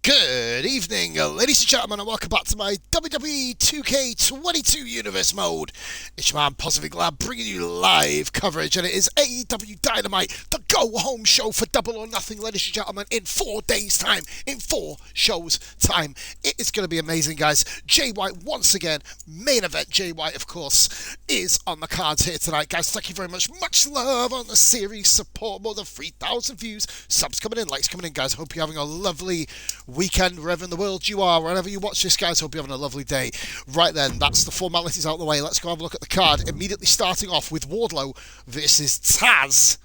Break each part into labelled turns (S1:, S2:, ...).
S1: Good evening, ladies and gentlemen, and welcome back to my Wwe 2K22 Universe mode. It's your man, Positive Glad, bringing you live coverage, and it is AEW Dynamite, the go-home show for Double or Nothing, ladies and gentlemen, in 4 days' time, in 4 shows' time. It is going to be amazing, guys. Jay White, once again, main event Jay White, of course, is on the cards here tonight, guys. Thank you very much. Much love on the series, support, more than 3,000 views, subs coming in, likes coming in, guys. Hope you're having a lovely weekend wherever in the world you are, wherever you watch this, guys. Hope you're having a lovely day. Right then, that's the formalities out of the way. Let's go have a look at the card. Immediately starting off with Wardlow versus Taz.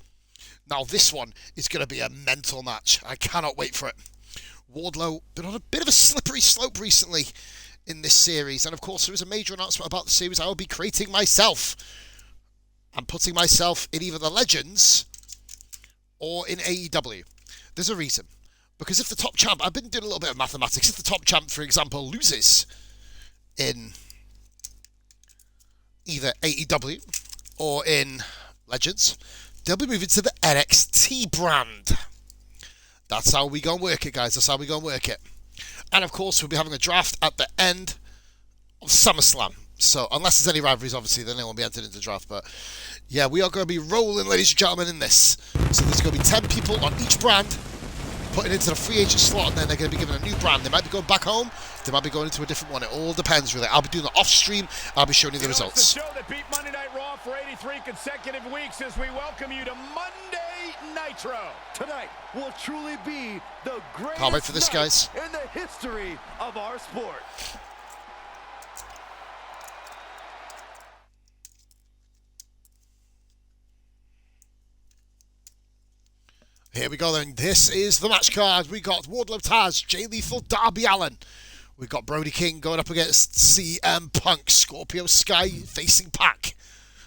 S1: Now this one is going to be a mental match. I cannot wait for it. Wardlow been on a bit of a slippery slope recently in this series, and of course there is a major announcement about the series I will be creating myself and putting myself in either the Legends or in AEW. There's a reason. Because if the top champ, I've been doing a little bit of mathematics, if the top champ, for example, loses in either AEW or in Legends, they'll be moving to the NXT brand. That's how we go and work it, guys. That's how we go and work it. And of course, we'll be having a draft at the end of SummerSlam. So, unless there's any rivalries, obviously, then they won't be entered into the draft. But, yeah, we are going to be rolling, ladies and gentlemen, in this. So, there's going to be 10 people on each brand, putting into the free agent slot, and then they're going to be given a new brand. They might be going back home, they might be going into a different one. It all depends, really. I'll be doing it off stream, I'll be showing you the results.
S2: It's the show that beat Monday Night Raw for 83 consecutive weeks as we welcome you to Monday Nitro.
S3: Tonight will truly be the greatest
S1: Can't wait for this, guys.
S3: in the history of our sport.
S1: Here we go then. This is the match card. We got Wardlow Taz, Jay Lethal, Darby Allin. We've got Brody King going up against CM Punk, Scorpio Sky facing Pac.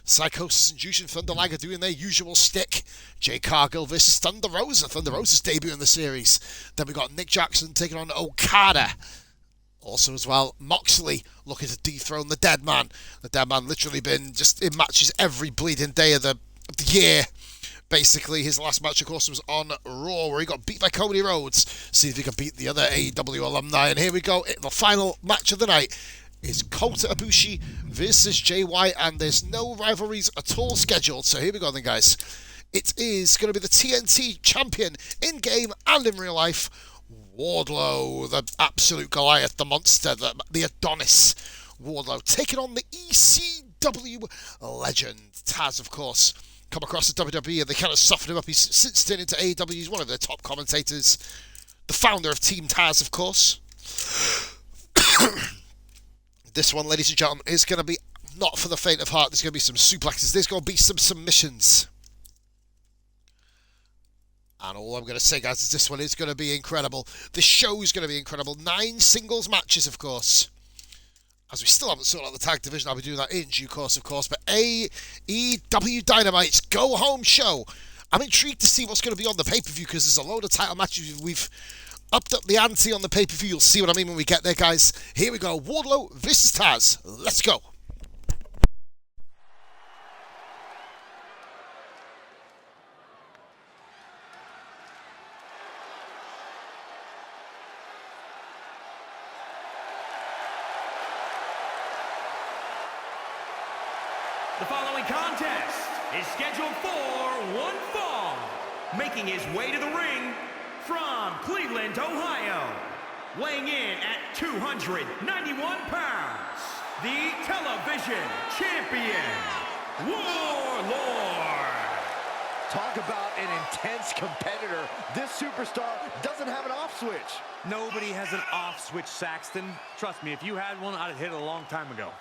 S1: Psychosis and Juice and Thunder Liger doing their usual stick. Jay Cargill versus Thunder Rosa. Thunder Rosa's debut in the series. Then we got Nick Jackson taking on Okada. Also as well, Moxley looking to dethrone the Dead Man. The Dead Man literally been just in matches every bleeding day of the year. Basically, his last match, of course, was on Raw, where he got beat by Cody Rhodes. See if he can beat the other AEW alumni. And here we go. The final match of the night is Kota Ibushi versus Jay White, and there's no rivalries at all scheduled. So here we go then, guys. It is going to be the TNT champion in-game and in real life, Wardlow, the absolute Goliath, the monster, the Adonis. Wardlow taking on the ECW legend, Taz, of course. Come across the WWE and they kind of softened him up. He's since turned into AEW. He's one of their top commentators. The founder of Team Taz, of course. This one, ladies and gentlemen, is going to be not for the faint of heart. There's going to be some suplexes. There's going to be some submissions. And all I'm going to say, guys, is this one is going to be incredible. The show is going to be incredible. 9 singles matches, of course. As we still haven't sorted out the tag division, I'll be doing that in due course, of course. But AEW Dynamite's go-home show. I'm intrigued to see what's going to be on the pay-per-view because there's a load of title matches. We've upped up the ante on the pay-per-view. You'll see what I mean when we get there, guys. Here we go. Wardlow versus Taz. Let's go.
S4: The following contest is scheduled for one fall. Making his way to the ring from Cleveland, Ohio. Weighing in at 291 pounds. The television champion, Warlord.
S3: Talk about an intense competitor. This superstar doesn't have an off switch.
S5: Nobody has an off switch, Saxton. Trust me, if you had one, I'd have hit it a long time ago.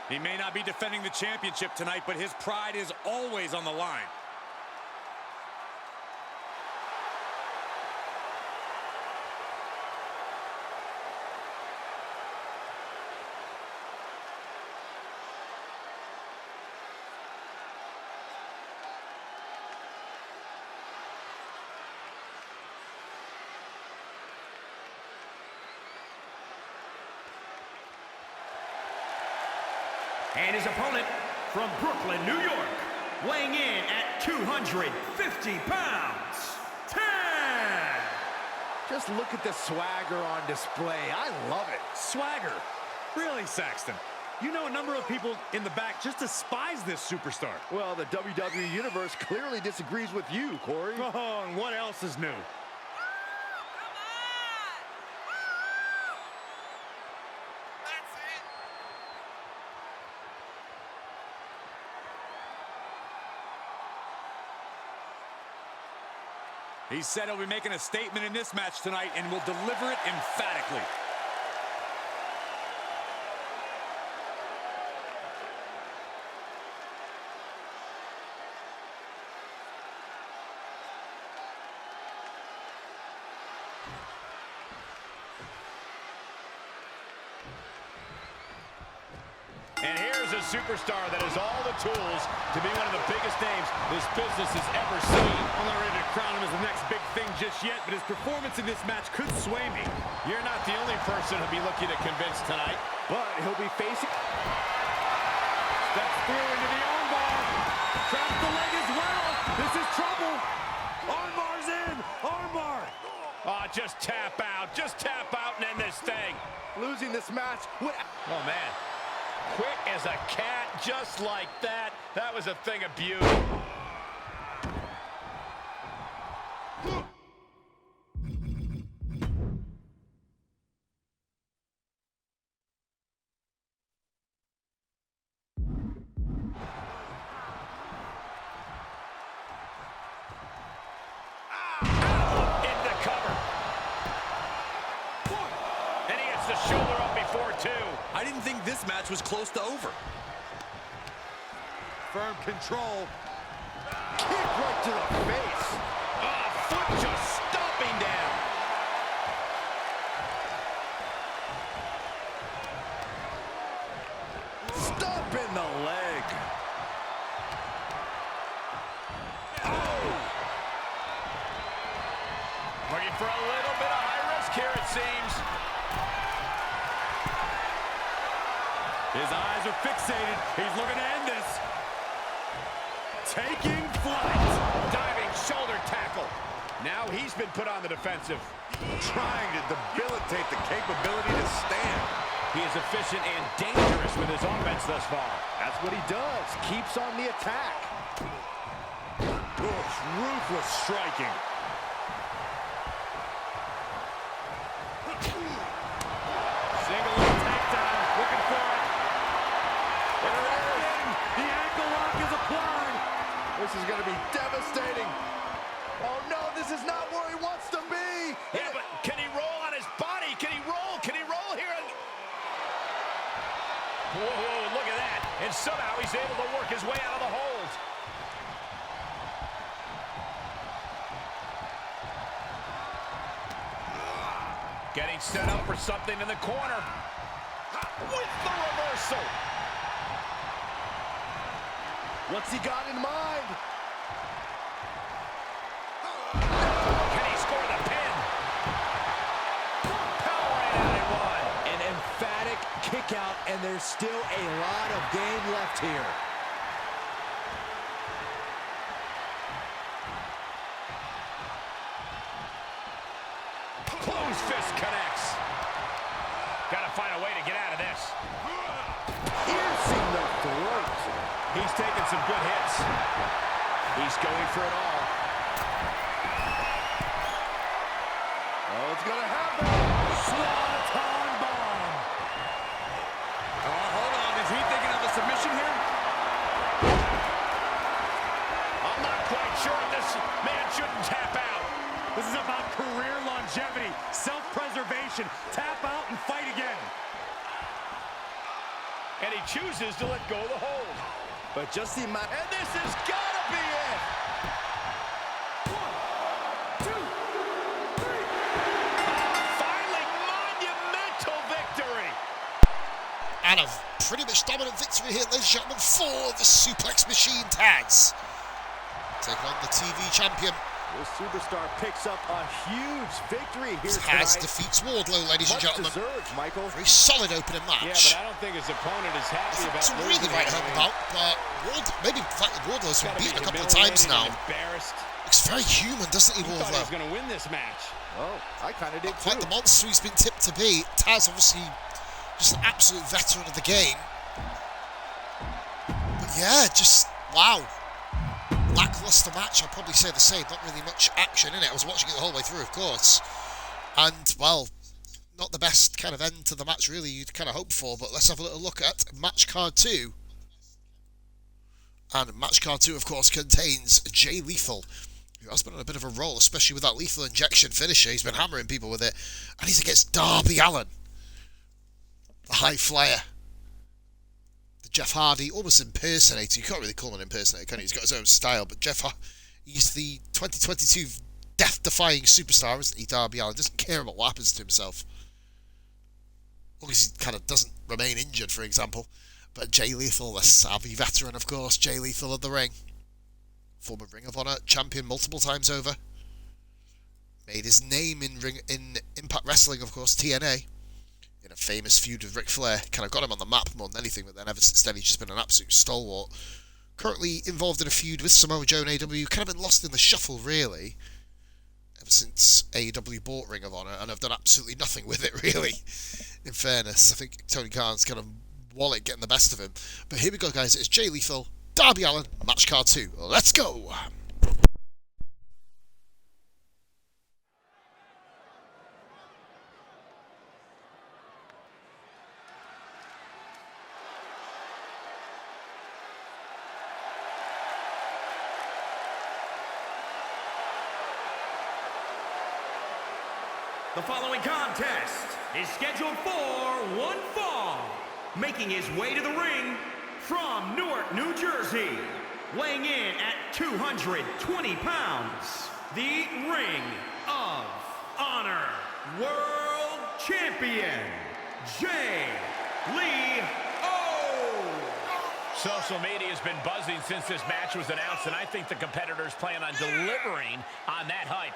S6: He may not be defending the championship tonight, but his pride is always on the line.
S4: And his opponent from Brooklyn, New York, weighing in at 250 pounds, Taz.
S3: Just look at the swagger on display. I love it.
S5: Swagger? Really, Saxton? You know a number of people in the back just despise this superstar.
S3: Well, the WWE Universe clearly disagrees with you, Corey.
S5: Oh, and what else is new? He said he'll be making a statement in this match tonight and will deliver it emphatically.
S2: And here's a superstar that has all the tools to be one of the biggest names this business has ever seen.
S5: I'm not ready to crown him as the next big thing just yet, but his performance in this match could sway me.
S2: You're not the only person he'll be looking to convince tonight.
S3: But he'll be facing...
S5: Steps through into the armbar. Traps the leg as well. This is trouble. Armbar's in. Armbar.
S2: Oh, just tap out and end this thing.
S3: Losing this match would...
S2: Oh, man. Quick as a cat, just like that. That was a thing of beauty. Into cover. And he gets the shoulder up before two.
S5: I didn't think this match was close to over. Firm control.
S3: Kick right to the face.
S2: Foot just stomping down.
S3: Stomp in the leg.
S2: Looking for a little bit of high risk here, it seems.
S5: His eyes are fixated. He's looking to end this. Taking flight.
S2: Diving shoulder tackle. Now he's been put on the defensive.
S3: Trying to debilitate the capability to stand.
S2: He is efficient and dangerous with his offense thus far.
S3: That's what he does. Keeps on the attack.
S5: Oof, ruthless striking. Single leg takedown. Looking for it. There it is. The ankle lock is applied.
S3: This is going to be devastating. Oh, no, this is not where he wants to be.
S2: Yeah, but can he roll on his body? Can he roll? Can he roll here? Whoa, look at that. And somehow he's able to work his way out of the hold. Getting set up for something in the corner. With the reversal.
S3: What's he got in mind?
S2: Can he score the pin? Powering out at one.
S3: An emphatic kick out, and there's still a lot of game left here.
S2: Close fist connects. Got to find a way to get out of this.
S3: Piercing the throat.
S2: He's taking some good hits. He's going for it all.
S3: Oh, it's going to happen.
S5: Swanton bomb. Oh, hold on. Is he thinking of a submission here?
S2: I'm not quite sure if this man shouldn't tap out.
S5: This is about career longevity, self-preservation. Tap out and fight again.
S2: And he chooses to let go of the hold.
S3: But just the amount...
S2: And this has got to be it.
S4: 1, 2, 3.
S2: Finally, monumental victory.
S1: And a pretty much dominant victory here, ladies and gentlemen, for the Suplex Machine Taz. Taking on the TV champion,
S3: This superstar picks up a huge victory here
S1: Taz
S3: tonight.
S1: defeats Wardlow, ladies and
S3: Much
S1: gentlemen.
S3: deserved, Michael.
S1: Very solid opening
S2: Yeah,
S1: match.
S2: but I don't think his opponent is happy about
S1: It's really
S2: losing
S1: right
S2: that
S1: home
S2: ring.
S1: about, but maybe the fact that Wardlow's been
S2: Gotta be
S1: beaten a couple of
S2: humiliated
S1: times now.
S2: and embarrassed.
S1: Looks very human, doesn't he,
S2: He thought he was
S1: Wardlow?
S2: going to win this match.
S3: Oh, I kind of did
S1: Not quite
S3: too.
S1: the monster he's been tipped to be. Taz, obviously, just an absolute veteran of the game. But yeah, just, wow. Lackluster match, I'll probably say the same. Not really much action in it. I was watching it the whole way through, of course. And, well, not the best kind of end to the match, really, you'd kind of hope for. But let's have a little look at Match Card 2. And Match Card 2, of course, contains Jay Lethal, who has been on a bit of a roll, especially with that lethal injection finisher. He's been hammering people with it. And he's against Darby Allin, the high flyer. The Jeff Hardy, almost impersonator. You can't really call him an impersonator, can you? He's got his own style. But he's the 2022 death-defying superstar, isn't he, Darby Allin? Doesn't care about what happens to himself. As long as he kind of doesn't remain injured, for example. But Jay Lethal, the savvy veteran, of course. Jay Lethal of the ring. Former Ring of Honor champion multiple times over. Made his name in Impact Wrestling, of course, TNA. In a famous feud with Ric Flair. Kind of got him on the map more than anything, but then ever since then he's just been an absolute stalwart. Currently involved in a feud with Samoa Joe and AEW. Kind of been lost in the shuffle, really. Ever since AEW bought Ring of Honor, and I've done absolutely nothing with it, really. In fairness, I think Tony Khan's kind of wallet getting the best of him. But here we go, guys. It's Jay Lethal, Darby Allin, Match Card 2. Let's go!
S4: The following contest is scheduled for one fall. Making his way to the ring from Newark, New Jersey, weighing in at 220 pounds, the Ring of Honor World Champion, Jay Lethal.
S2: Social media has been buzzing since this match was announced, and I think the competitors plan on delivering on that hype.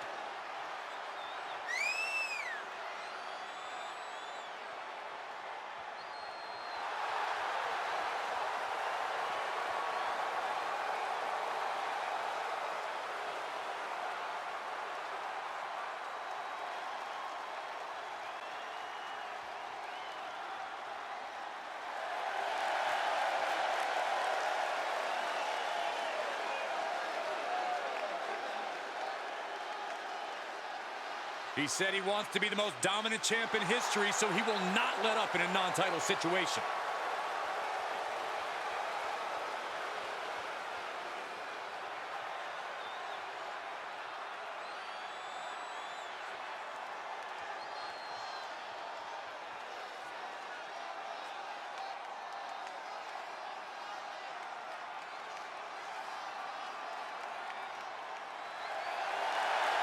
S6: He said he wants to be the most dominant champ in history, so he will not let up in a non-title situation.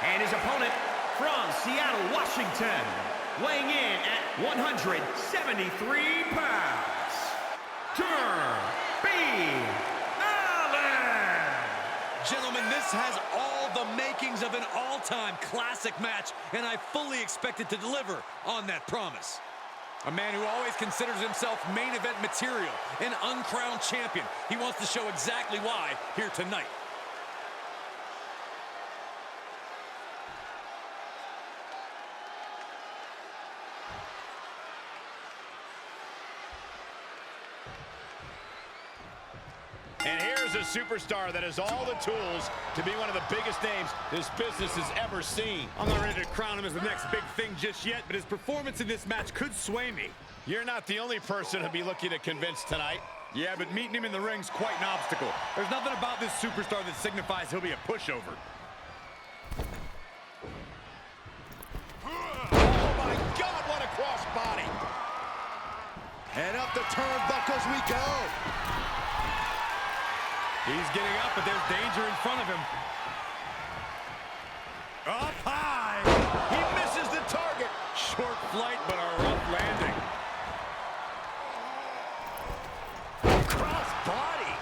S4: And his opponent from Seattle, Washington, weighing in at 173 pounds, Darby Allin.
S6: Gentlemen, this has all the makings of an all-time classic match, and I fully expect it to deliver on that promise. A man who always considers himself main event material, an uncrowned champion. He wants to show exactly why here tonight.
S2: And here's a superstar that has all the tools to be one of the biggest names this business has ever seen.
S5: I'm not ready to crown him as the next big thing just yet, but his performance in this match could sway me.
S2: You're not the only person to be looking to convince tonight.
S5: Yeah, but meeting him in the ring's quite an obstacle. There's nothing about this superstar that signifies he'll be a pushover.
S2: Oh my God, what a crossbody.
S3: And up the turnbuckles we go.
S5: He's getting up, but there's danger in front of him. Up high.
S2: He misses the target.
S5: Short flight, but a rough landing.
S3: Cross body.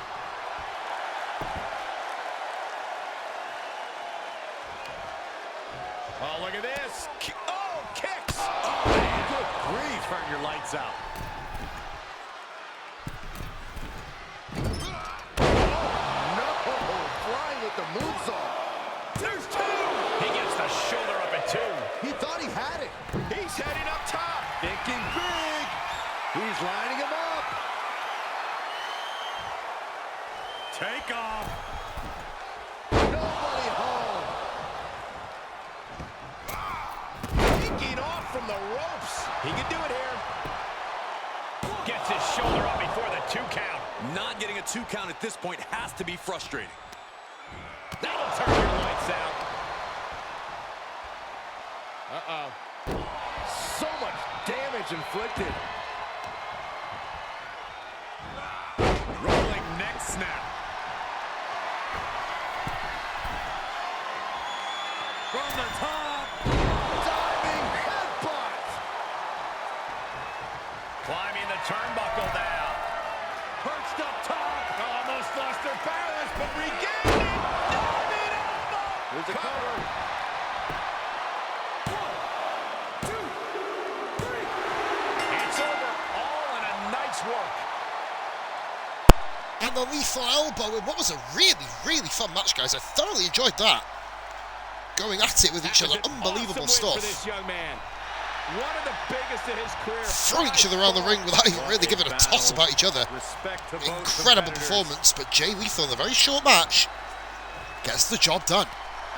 S6: this out.
S3: The moonsault.
S2: There's two. He gets the shoulder up at 2.
S3: He thought he had it.
S2: He's heading up top.
S3: Thinking big. He's lining him up.
S6: Take off.
S3: Nobody home.
S2: Taking off from the ropes. He can do it here. Gets his shoulder up before the 2 count.
S6: Not getting a 2 count at this point has to be frustrating.
S2: That'll turn your lights out. Uh-oh.
S3: So much damage inflicted.
S6: Rolling neck snap. From the top.
S3: Diving headbutt.
S2: Climbing the turnbuckle down.
S6: Perched up top.
S2: Almost lost their balance, but regained it.
S3: There's a cover.
S2: 1, 2, 3. It's over. All in a night's work.
S1: And the lethal elbow in what was a really, really fun match, guys. I thoroughly enjoyed that. Going at it with each other. Unbelievable stuff.
S2: For this young man. One of the biggest of his career.
S1: Throwing each other around the ring without even really giving a toss about each other. Incredible performance, but Jay Lethal in a very short match gets the job done.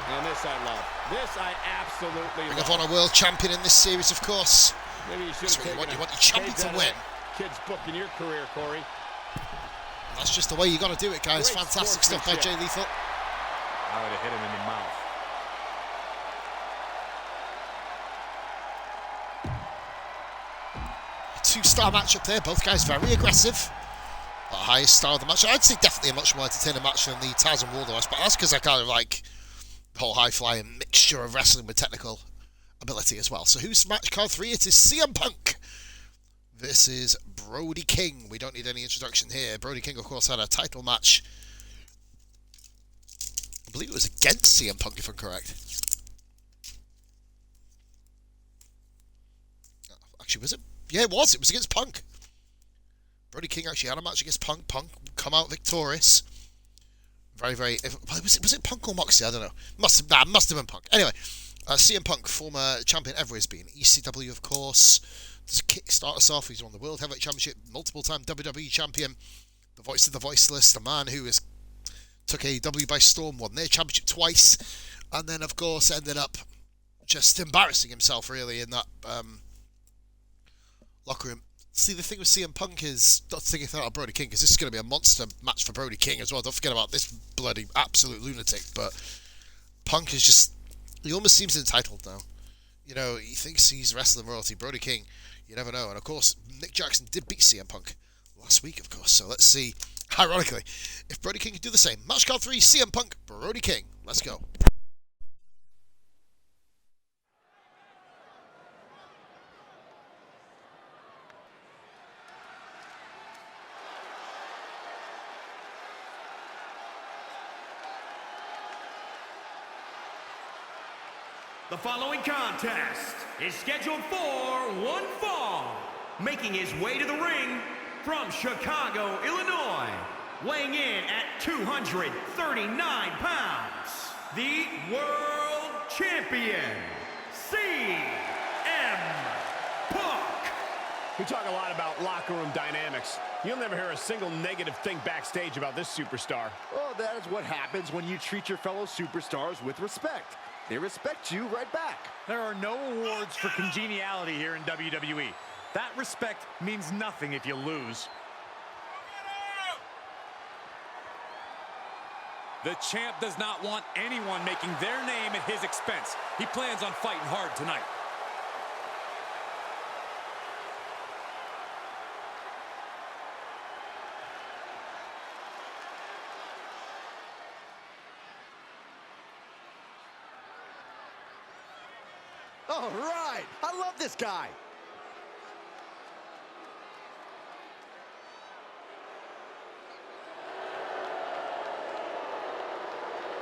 S2: And this I love. This I absolutely
S1: Ring
S2: love.
S1: of Honor World Champion in this series, of course.
S2: Maybe you should
S1: That's
S2: have
S1: what you
S2: taken
S1: want. You want your champion to win.
S2: Kid's book in your career, Corey.
S1: And that's just the way you got to do it, guys.
S2: Great
S1: Fantastic stuff by Jay Lethal.
S6: I would have hit him in the mouth.
S1: Two-star matchup there. Both guys very aggressive. The highest star of the match. I'd say definitely a much more entertaining match than the Taz and Wardlow match, but that's because I kind of like the whole high-flying mixture of wrestling with technical ability as well. So who's match card 3? It is CM Punk. This is Brody King. We don't need any introduction here. Brody King, of course, had a title match. I believe it was against CM Punk, if I'm correct. Actually, was it? Yeah, it was. It was against Punk. Brody King actually had a match against Punk. Punk come out victorious. Very, very... Was it Punk or Moxley? I don't know. Must have been Punk. Anyway, CM Punk, former champion ever has been. ECW, of course. To kickstart us off, he's won the World Heavyweight Championship, multiple-time WWE champion, the voice of the voiceless, the man who took AEW by storm, won their championship twice, and then, of course, ended up just embarrassing himself, really, in that locker room. See, the thing with CM Punk is, not thinking about Brody King, because this is going to be a monster match for Brody King as well. Don't forget about this bloody absolute lunatic, but Punk is just, he almost seems entitled now. You know, he thinks he's wrestling royalty. Brody King, you never know. And of course, Nick Jackson did beat CM Punk last week, of course. So let's see, ironically, if Brody King can do the same. Match card 3, CM Punk, Brody King. Let's go.
S4: The following contest is scheduled for one fall. Making his way to the ring from Chicago, Illinois, weighing in at 239 pounds, the World Champion, CM Punk.
S2: We talk a lot about locker room dynamics. You'll never hear a single negative thing backstage about this superstar.
S3: Oh, that is what happens when you treat your fellow superstars with respect. They respect you right back.
S5: There are no awards for congeniality here in WWE. That respect means nothing if you lose.
S6: The champ does not want anyone making their name at his expense. He plans on fighting hard tonight.
S3: All right. I love this guy.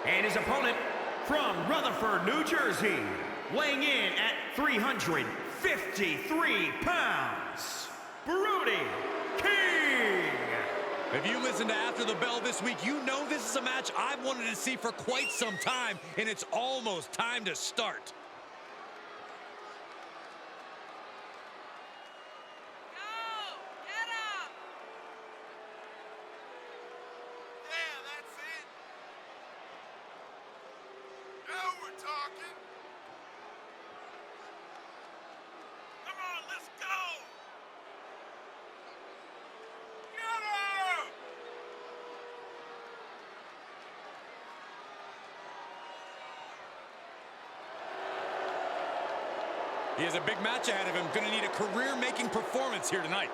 S4: And his opponent from Rutherford, New Jersey, weighing in at 353 pounds, Brody King.
S6: If you listen to After the Bell this week, you know this is a match I've wanted to see for quite some time, and it's almost time to start. He has a big match ahead of him. Going to need a career-making performance here tonight.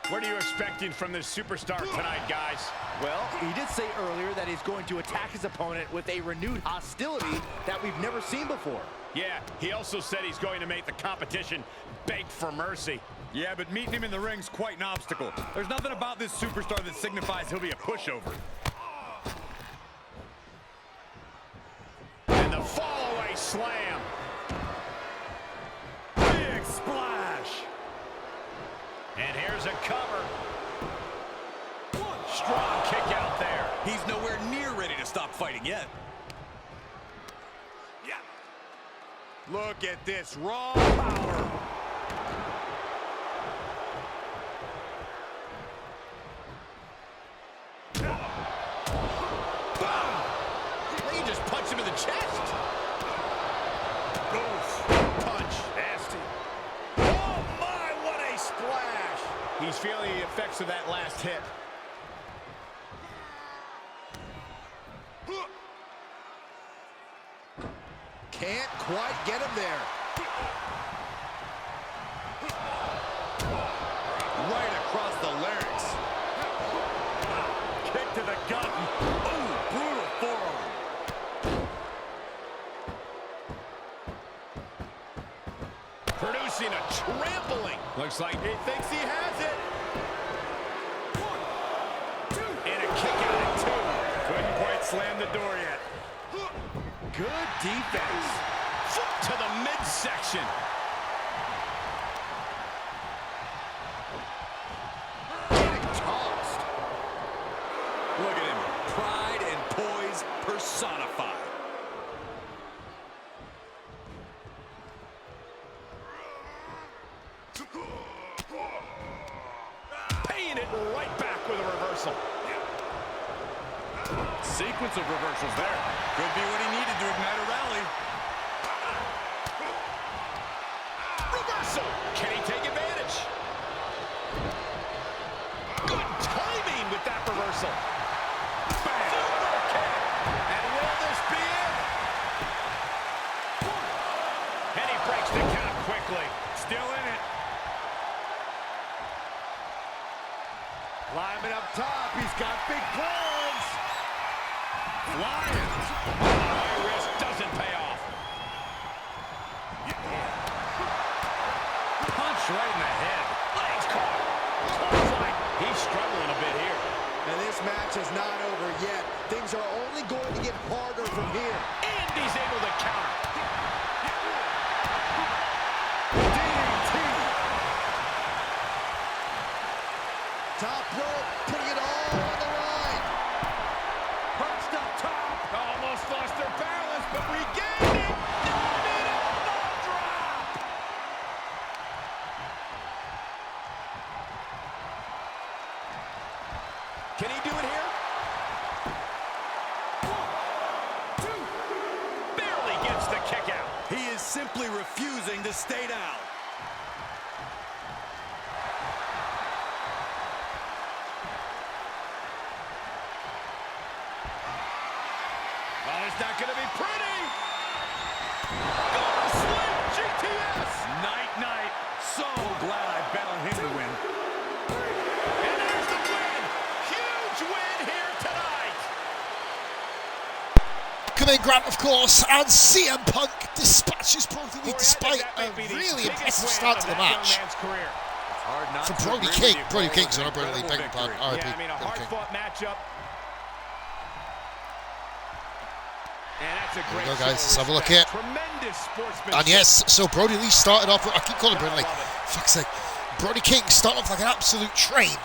S2: What are you expecting from this superstar tonight, guys?
S3: Well, he did say earlier that he's going to attack his opponent with a renewed hostility that we've never seen before.
S2: Yeah, he also said he's going to make the competition beg for mercy.
S5: Yeah, but meeting him in the ring's quite an obstacle. There's nothing about this superstar that signifies he'll be a pushover.
S2: And the fall-away slam.
S5: Big splash.
S2: And here's a cover. Strong kick out there.
S6: He's nowhere near ready to stop fighting yet.
S5: Yeah. Look at this raw power.
S2: He just punched him in the chest.
S5: Oof.
S2: Punch.
S5: Nasty. Oh my, what a splash.
S2: He's feeling the effects of that last hit.
S3: Can't quite get him there.
S5: Right across the larynx. Kick to the gut. Ooh, brutal forearm.
S2: Producing a trampling. Looks like
S5: He thinks he has it.
S2: and a kick out at two.
S5: Couldn't quite slam the door yet.
S3: Good defense.
S2: Foot to the midsection.
S3: Getting tossed.
S6: Look at him. Pride and poise personified.
S2: Paying it right back with a reversal.
S5: Sequence of reversals there. Could be what he needed to ignite a rally.
S2: Reversal. Can he take advantage? Good timing with that reversal. Super kick. And will this be it? And he breaks the count quickly.
S5: Still in it.
S3: Climbing up top. He's got big plans.
S2: Flying. High risk doesn't pay off.
S5: Punch right in the head.
S2: Legs caught. Clothesline. He's struggling a bit here.
S3: And this match is not over yet. Things are only going to get harder from here.
S2: And he's able to counter.
S3: DDT. Top rope, putting it all on the line.
S2: Perched up top. Almost lost their balance, but regained it. Not an elbow drop. Can he do it here? 1, 2. Barely gets the kick out.
S6: He is simply refusing to stay down.
S2: Well, it's not going to be pretty. Gonna slam GTS.
S6: Night, night. So glad I bet on him to win.
S2: And there's the win. Huge win here tonight.
S1: Can Jermaine Grant, of course, and CM Punk dispatches Brody Lee despite a really impressive start to the match. From Brody King. Brody King's not Brody Lee, beg your pardon. RIP.
S2: Yeah, I mean, a hard-fought matchup. And that's a great
S1: go, guys. Let's have a look here.
S2: Tremendous sportsmanship.
S1: And yes, so Brody Lee started off, I keep calling Brody Lee, fuck's sake. Brody King started off like an absolute train.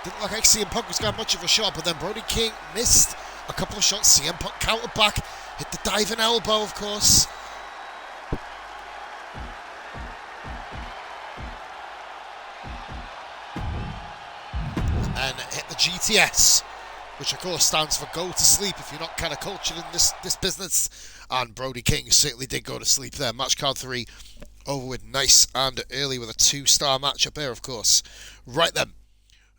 S1: Didn't look like CM Punk was getting much of a shot, but then Brody King missed a couple of shots. CM Punk countered back, hit the diving elbow, of course. And hit the GTS, which of course stands for go to sleep if you're not kind of cultured in this business. And Brody King certainly did go to sleep there. Match card 3 over with nice and early with a 2-star matchup there, of course. Right then,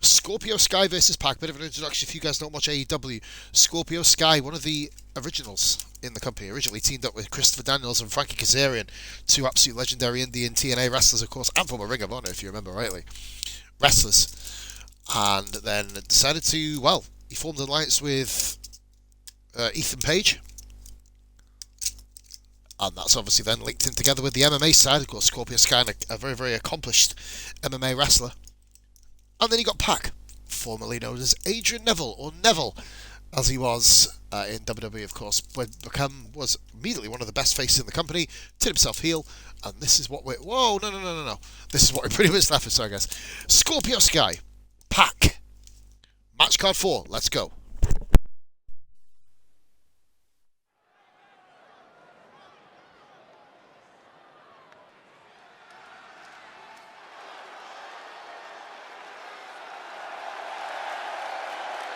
S1: Scorpio Sky versus Pac. Bit of an introduction if you guys don't watch AEW. Scorpio Sky, one of the originals in the company, originally teamed up with Christopher Daniels and Frankie Kazarian, 2 absolute legendary Indian TNA wrestlers, of course, and from a Ring of Honor, if you remember rightly. Wrestlers. And then decided to, well, he formed an alliance with Ethan Page. And that's obviously then linked in together with the MMA side. Of course, Scorpio Sky, a very, very accomplished MMA wrestler. And then you got Pac, formerly known as Adrian Neville, or Neville, as he was in WWE, of course, was immediately one of the best faces in the company, turned himself heel, and this is what we're... Whoa, no. This is what we're pretty much left with, so I guess. Scorpio Sky, Pac. Match card 4, let's go.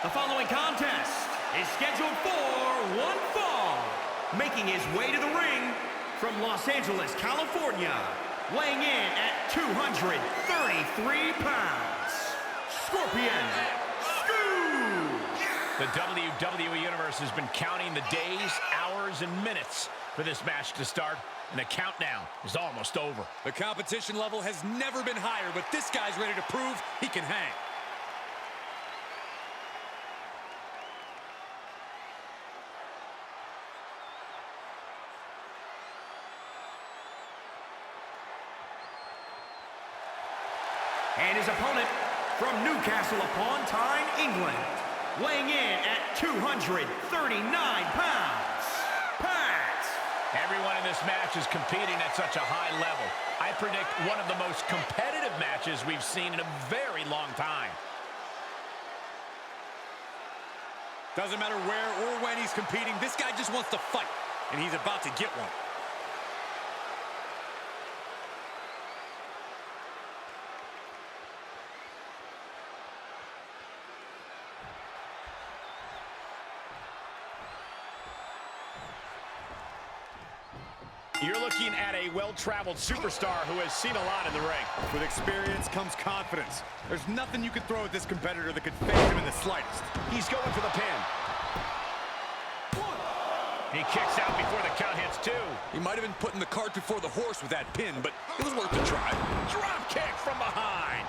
S4: The following contest is scheduled for one fall. Making his way to the ring from Los Angeles, California, weighing in at 233 pounds, Scorpion Scoop.
S2: The WWE Universe has been counting the days, hours, and minutes for this match to start, and the countdown is almost over.
S6: The competition level has never been higher, but this guy's ready to prove he can hang.
S4: And his opponent from Newcastle upon Tyne, England, weighing in at 239 pounds, Pat.
S2: Everyone in this match is competing at such a high level. I predict one of the most competitive matches we've seen in a very long time.
S6: Doesn't matter where or when he's competing, this guy just wants to fight, and he's about to get one.
S2: You're looking at a well-traveled superstar who has seen a lot in the ring.
S5: With experience comes confidence. There's nothing you could throw at this competitor that could phase him in the slightest.
S2: He's going for the pin. He kicks out before the count hits 2.
S6: He might have been putting the cart before the horse with that pin, but it was worth a try.
S2: Drop kick from behind.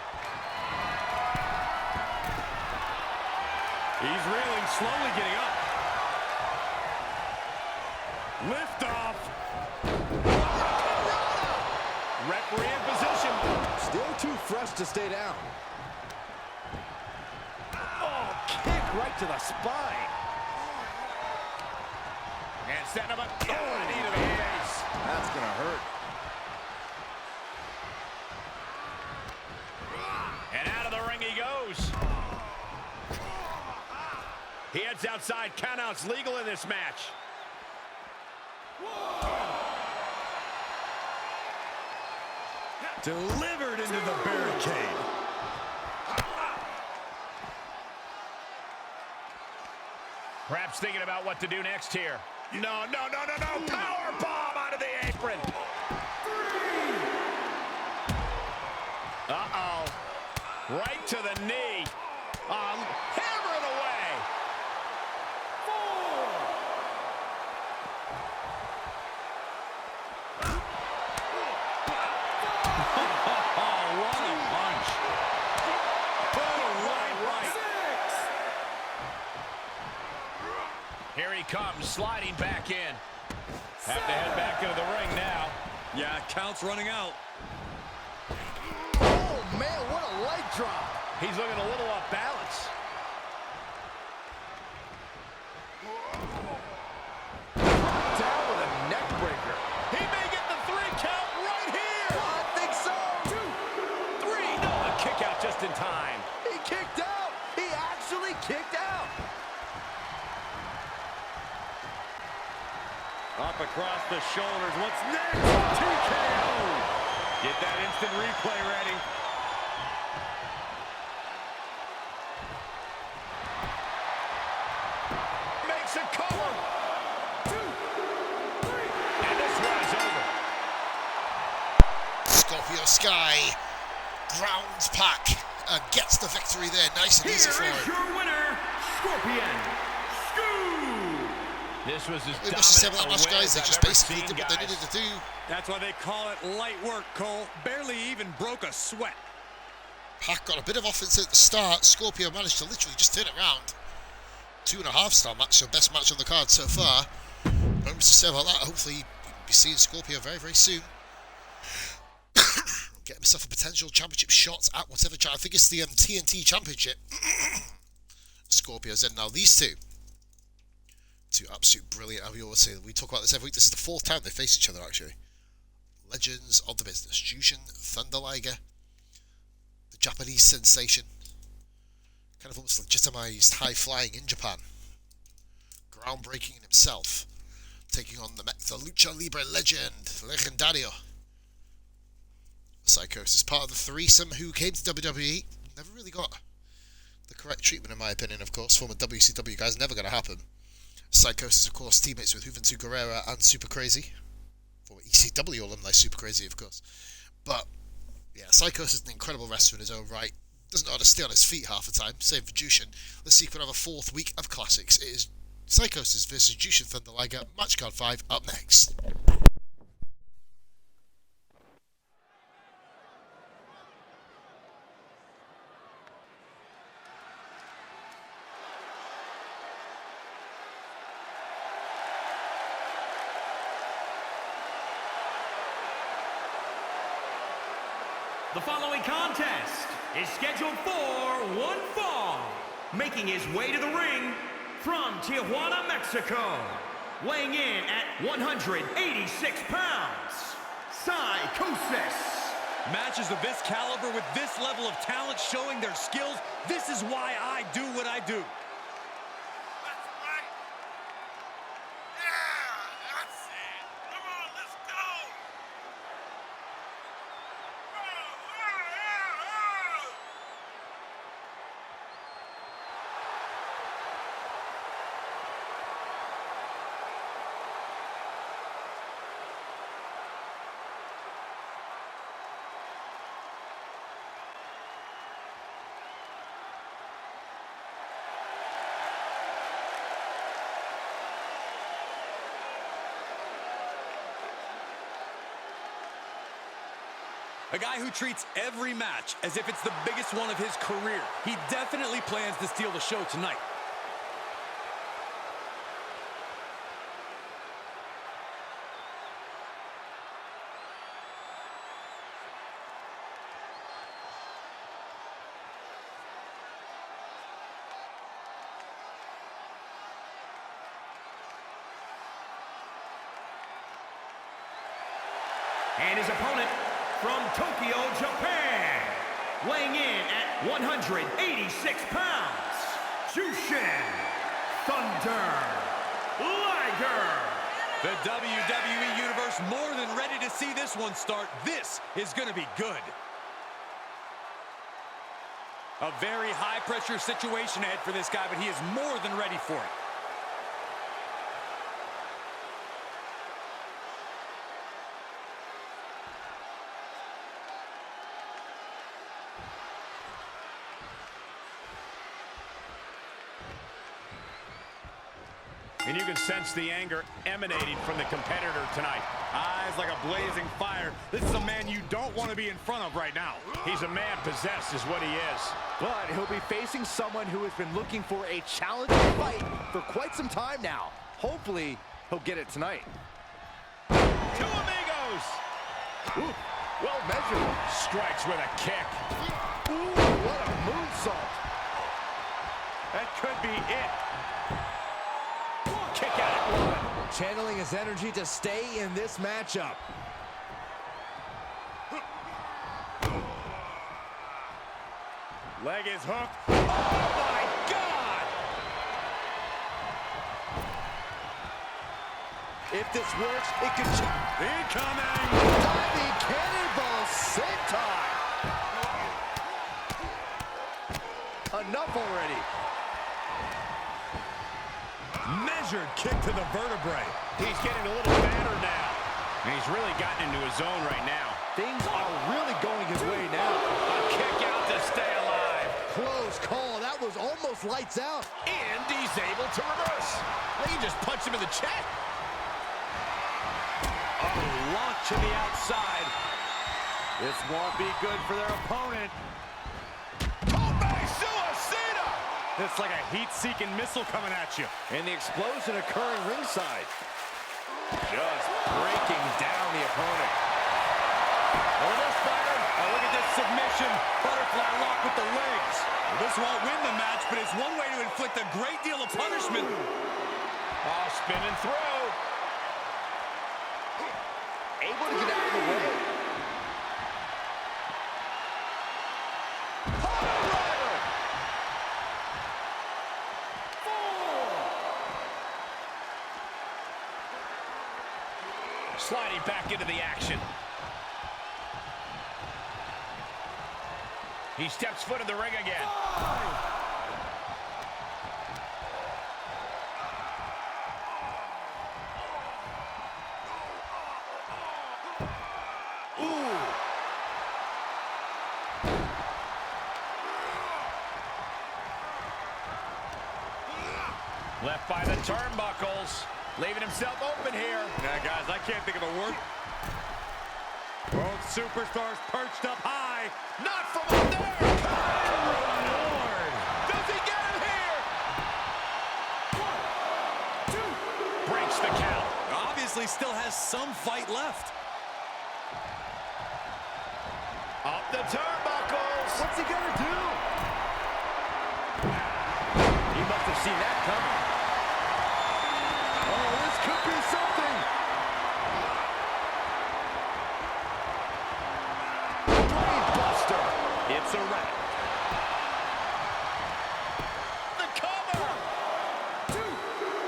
S5: He's reeling, slowly getting up. Lift off.
S2: Referee in position.
S3: Still too fresh to stay down.
S2: Oh, kick right to the spine. And setting him up. Oh, a knee to the face.
S3: That's gonna hurt.
S2: And out of the ring he goes. He heads outside. Countouts legal in this match.
S5: Delivered into the barricade.
S2: Perhaps thinking about what to do next here. No. Power bomb out of the apron. Uh-oh. Right to the knee. Hammer it away.
S6: Oh, what a punch.
S2: Here he comes sliding back in.
S5: Have to head back into the ring now.
S6: Yeah, count's running out.
S3: Oh, man, what a leg drop.
S2: He's looking a little off balance.
S3: Down with a neck breaker.
S2: He may get the 3 count right here.
S3: I think so.
S2: 2, 3. No, a kick out just in time.
S3: He kicked out. He actually kicked out.
S5: Up across the shoulders. What's next? TKO. Get that instant replay ready.
S2: Makes a cover. 2, 3. And this one is over.
S1: Scorpio Sky grounds Pac and gets the victory there. Nice and easy for
S4: Here is
S1: him.
S4: your winner, Scorpion Scoop.
S2: This was as
S1: They must have said
S2: dominant
S1: that
S2: a
S1: much,
S2: win
S1: guys.
S2: as
S1: They
S2: I've
S1: just
S2: ever
S1: basically
S2: seen,
S1: did what they
S2: guys.
S1: needed to do.
S6: That's why they call it light work, Cole. Barely even broke a sweat.
S1: Pac got a bit of offense at the start. Scorpio managed to literally just turn it around. 2.5-star match, so best match on the card so far. Not much to say about that. Hopefully, you'll be seeing Scorpio very, very soon. Get himself a potential championship shot at whatever. I think it's the TNT Championship. Scorpio's in now. These two absolute brilliant. We always say we talk about this every week. This is the 4th time they face each other, actually. Legends of the business. Jushin Thunder Liger, the Japanese sensation, kind of almost legitimized high flying in Japan. Groundbreaking in himself, taking on the Lucha Libre legend, Legendario. Psychosis, part of the threesome who came to WWE. Never really got the correct treatment, in my opinion, of course. Former WCW guys, never going to happen. Psychosis, of course, teammates with Juventud Guerrera and Super Crazy. Former ECW alumni, Super Crazy, of course. But, yeah, Psychosis is an incredible wrestler in his own right. Doesn't know how to stay on his feet half the time. Same for Jushin. Let's see if we can have a 4th week of classics. It is Psychosis versus Jushin Thunder Liger. Match card 5 up next.
S4: The following contest is scheduled for one fall. Making his way to the ring from Tijuana, Mexico. Weighing in at 186 pounds, Psychosis.
S6: Matches of this caliber with this level of talent showing their skills. This is why I do what I do. A guy who treats every match as if it's the biggest one of his career. He definitely plans to steal the show tonight.
S4: And his opponent from Tokyo, Japan, weighing in at 186 pounds, Jushin Thunder Liger.
S6: The WWE Universe more than ready to see this one start. This is going to be good. A very high-pressure situation ahead for this guy, but he is more than ready for it.
S2: And you can sense the anger emanating from the competitor tonight.
S5: Eyes like a blazing fire. This is a man you don't want to be in front of right now.
S2: He's a man possessed is what he is.
S3: But he'll be facing someone who has been looking for a challenging fight for quite some time now. Hopefully, he'll get it tonight.
S2: Two amigos.
S3: Ooh, well measured.
S2: Strikes with a kick.
S3: Ooh, what a moonsault.
S5: That could be it.
S2: Kick out at one.
S3: Channeling his energy to stay in this matchup.
S5: Leg is hooked. Oh, my God!
S3: If this works, it could
S5: Incoming!
S3: diving cannonball senton. Enough already.
S6: Measured kick to the vertebrae.
S2: He's getting a little battered now. And he's really gotten into his zone right now.
S3: Things are really going his way now.
S2: A kick out to stay alive.
S3: Close call. That was almost lights out.
S2: And he's able to reverse. They can just punch him in the chest.
S6: Oh, launch to the outside.
S3: This won't be good for their opponent.
S5: It's like a heat-seeking missile coming at you.
S3: And the explosion occurring ringside.
S6: Just breaking down the opponent. Oh, this fire. Oh, look at this submission. Butterfly lock with the legs. Well, this won't win the match, but it's one way to inflict a great deal of punishment.
S2: Oh, spin and throw.
S3: Able to get out of the way.
S2: Sliding back into the action. He steps foot in the ring again. Left by the turnbuckles. Leaving himself open here.
S5: Now, guys, I can't think of a word. Both superstars perched up high.
S2: Not from up there. Good Lord. Does he get him here? 1, 2. Breaks the count.
S6: Obviously still has some fight left.
S2: Up the turnbuckles.
S3: What's he gonna do? He must have seen that coming. Oh, this could be something. Brainbuster.
S2: It's a wrap. The cover. 2.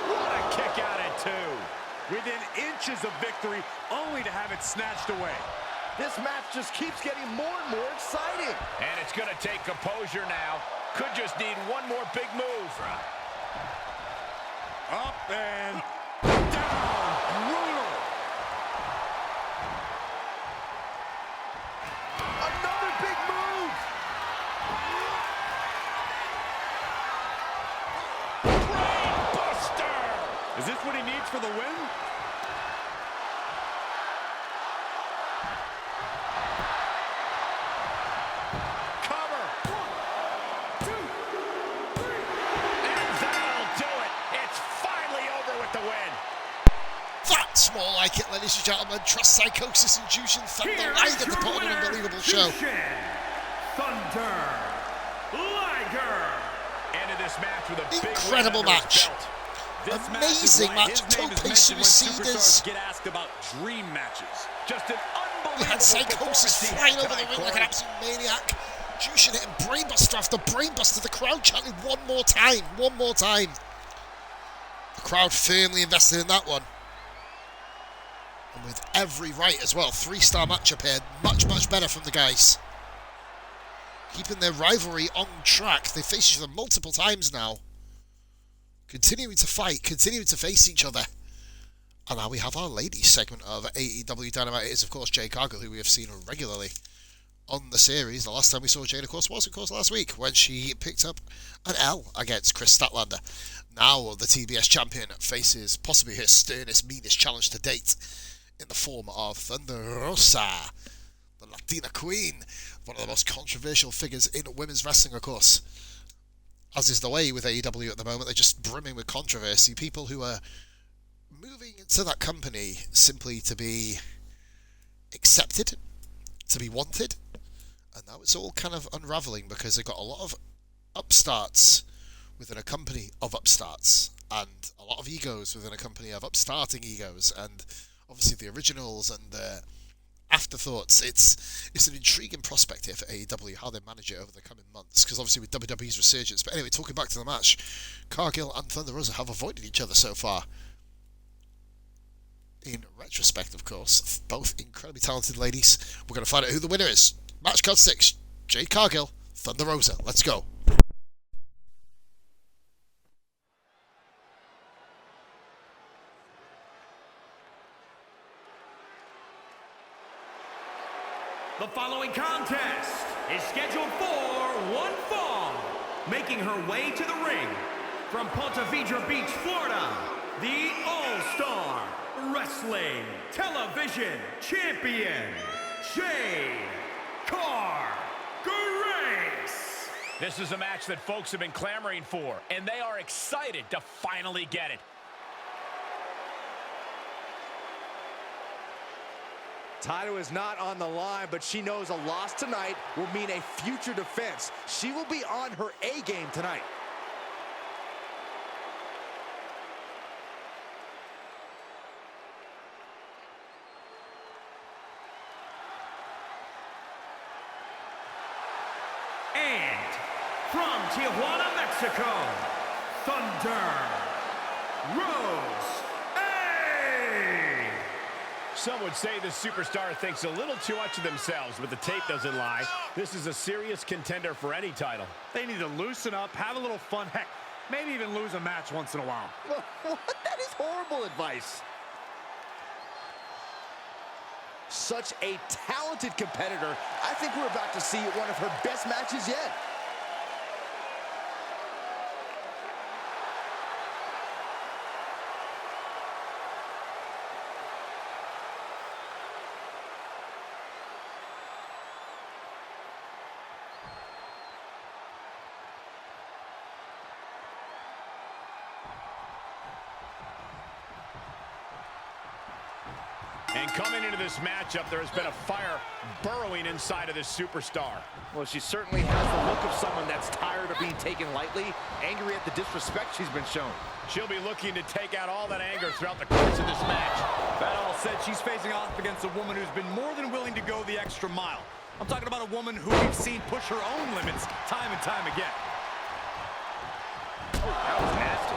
S2: What a kick out at 2.
S5: Within inches of victory, only to have it snatched away.
S3: This match just keeps getting more and more exciting.
S2: And it's going to take composure now. Could just need one more big move.
S5: Up and down. Brutal.
S3: Another big move.
S2: Brainbuster.
S5: Is this what he needs for the win?
S2: Cover. 1, 2, 3. And that'll do it. It's finally over with the win.
S1: That's more like it, ladies and gentlemen. Trust Psychosis Inducing Thunder Liger to put on an unbelievable show.
S4: Thunder Liger.
S2: Ended this match with a big
S1: Incredible
S2: win under his
S1: match.
S2: belt.
S6: This
S1: Amazing match.
S6: His name is
S1: Tope
S6: mentioned when
S1: Suicidas.
S6: superstars get asked about dream matches.
S2: Just an
S1: We
S2: unbelievable
S1: had Psychosis
S2: performance he
S1: flying
S2: had
S1: over the
S2: tonight,
S1: ring like
S2: Corey.
S1: an absolute maniac. Jushin hitting brainbuster after brainbuster. The crowd chanting one more time. One more time. The crowd firmly invested in that one. And with every right as well. 3-star matchup here. Much, much better from the guys. Keeping their rivalry on track. They face each other multiple times now. Continuing to fight. Continuing to face each other. And now we have our ladies segment of AEW Dynamite. It is, of course, Jade Cargill, who we have seen regularly on the series. The last time we saw Jade, of course, was, last week when she picked up an L against Chris Statlander. Now the TBS champion faces possibly her sternest, meanest challenge to date in the form of Thunder Rosa, the Latina Queen, one of the most controversial figures in women's wrestling, of course. As is the way with AEW at the moment, they're just brimming with controversy. People who are moving to that company simply to be accepted, to be wanted, and now it's all kind of unraveling because they've got a lot of upstarts within a company of upstarts, and a lot of egos within a company of upstarting egos, and obviously the originals and the afterthoughts. It's an intriguing prospect here for AEW, how they manage it over the coming months, because obviously with WWE's resurgence. But anyway, talking back to the match, Cargill and Thunder Rosa have avoided each other so far. In retrospect, of course, both incredibly talented ladies. We're going to find out who the winner is. Match card 6, Jade Cargill, Thunder Rosa. Let's go.
S4: The following contest is scheduled for one fall. Making her way to the ring from Ponte Vedra Beach, Florida, the All-Star Wrestling Television Champion, Jade Cargill.
S2: This is a match that folks have been clamoring for, and they are excited to finally get it.
S3: Title is not on the line, but she knows a loss tonight will mean a future defense. She will be on her A game tonight.
S4: And from Tijuana, Mexico, Thunder Rose.
S2: Some would say this superstar thinks a little too much of themselves, but the tape doesn't lie. This is a serious contender for any title.
S5: They need to loosen up, have a little fun. Heck, maybe even lose a match once in a while.
S3: That is horrible advice. Such a talented competitor. I think we're about to see one of her best matches yet.
S2: And coming into this matchup, there has been a fire burrowing inside of this superstar.
S3: Well, she certainly has the look of someone that's tired of being taken lightly, angry at the disrespect she's been shown.
S2: She'll be looking to take out all that anger throughout the course of this match.
S6: That all said, she's facing off against a woman who's been more than willing to go the extra mile. I'm talking about a woman who we've seen push her own limits time and time again.
S2: Oh, that was nasty.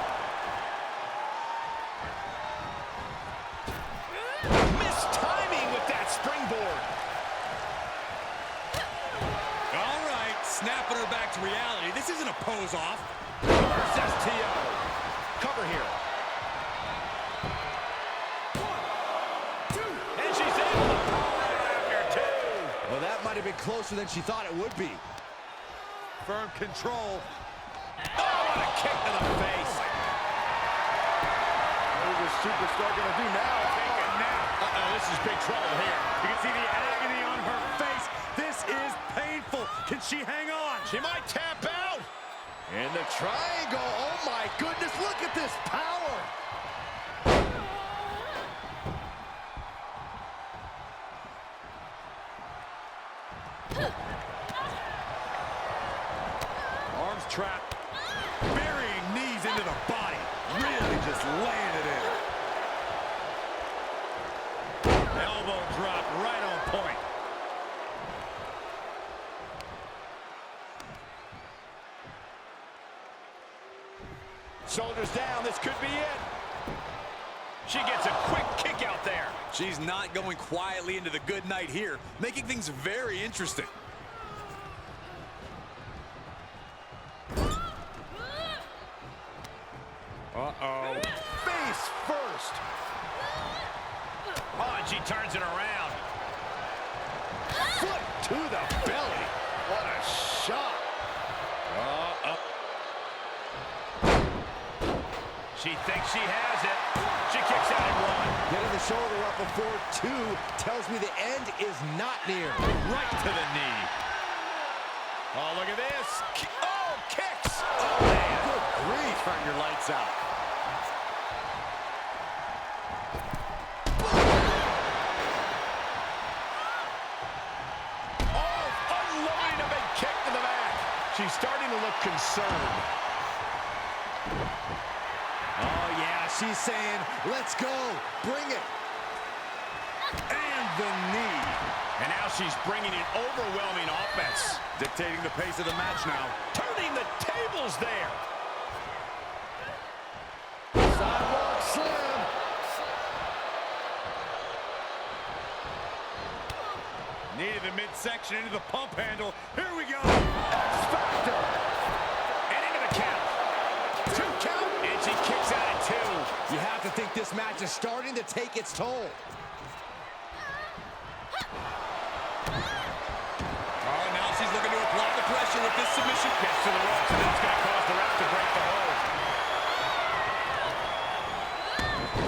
S2: Mistiming with that springboard.
S6: All right, snapping her back to reality. This isn't a pose-off.
S2: Reverse STO. Cover here. 1, 2, and she's able to power it after 2.
S3: Well, that might have been closer than she thought it would be.
S6: Firm control.
S2: Oh, what a kick to the face.
S3: What is this superstar going to do now?
S2: Take a nap. Uh-oh, this is big trouble here.
S5: You can see the agony on her face. This is painful. Can she hang on?
S2: She might tap out.
S3: In the triangle. Oh, my goodness. Look at this power.
S5: Arms trapped. Burying knees into the body. Really just laying it in. Elbow drop right on point.
S2: Shoulders down, this could be it. She gets a quick kick out there.
S6: She's not going quietly into the good night here, making things very interesting.
S2: Uh-oh.
S3: Face first.
S2: Oh, and she turns it around.
S3: Foot to the belly. What a shot.
S2: She thinks she has it. She kicks out at 1.
S3: Getting the shoulder up before 2 tells me the end is not near.
S2: Right to the knee. Oh, look at this. Oh, kicks. Oh, man.
S3: Good grief.
S6: Turn your lights out.
S2: She's starting to look concerned.
S3: Oh, yeah, she's saying, let's go, bring it.
S6: And the knee.
S2: And now she's bringing an overwhelming offense.
S6: Dictating the pace of the match now.
S2: Turning the tables there.
S3: Sidewalk slam.
S6: Knee to the midsection, into the pump handle. Here we go.
S3: X-Factor.
S2: And into the count.
S3: 2 count.
S2: And she kicks out at 2.
S3: You have to think this match is starting to take its toll.
S6: Oh, now she's looking to apply the pressure with this submission.
S2: Gets to the ropes, and that's going to cause the ref to break the hold.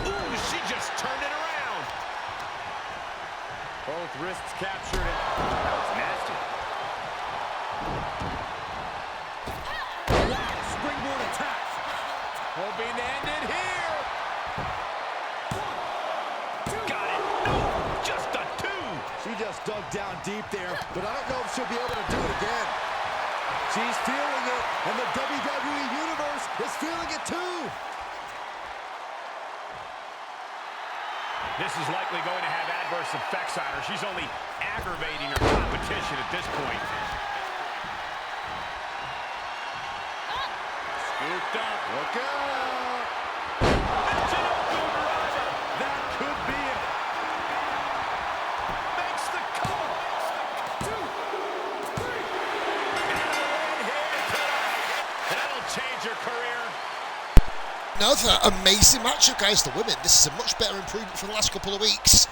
S2: Ooh, she just turned it around.
S5: Both wrists captured. That was nasty.
S3: Wow, springboard attack.
S5: Hoping to end it here.
S2: Got it. No, just a 2.
S3: She just dug down deep there, but I don't know if she'll be able to do it again. She's feeling it, and the WWE Universe is feeling it too.
S2: This is likely going to have adverse effects on her. She's only aggravating her competition at this point.
S6: Scooped up.
S3: Look out.
S2: That's an open driver.
S6: That could be it.
S2: Makes the cover. 2, 3. And a win here tonight. That'll change her career.
S1: Another amazing matchup, guys. The women. This is a much better improvement from the last couple of weeks.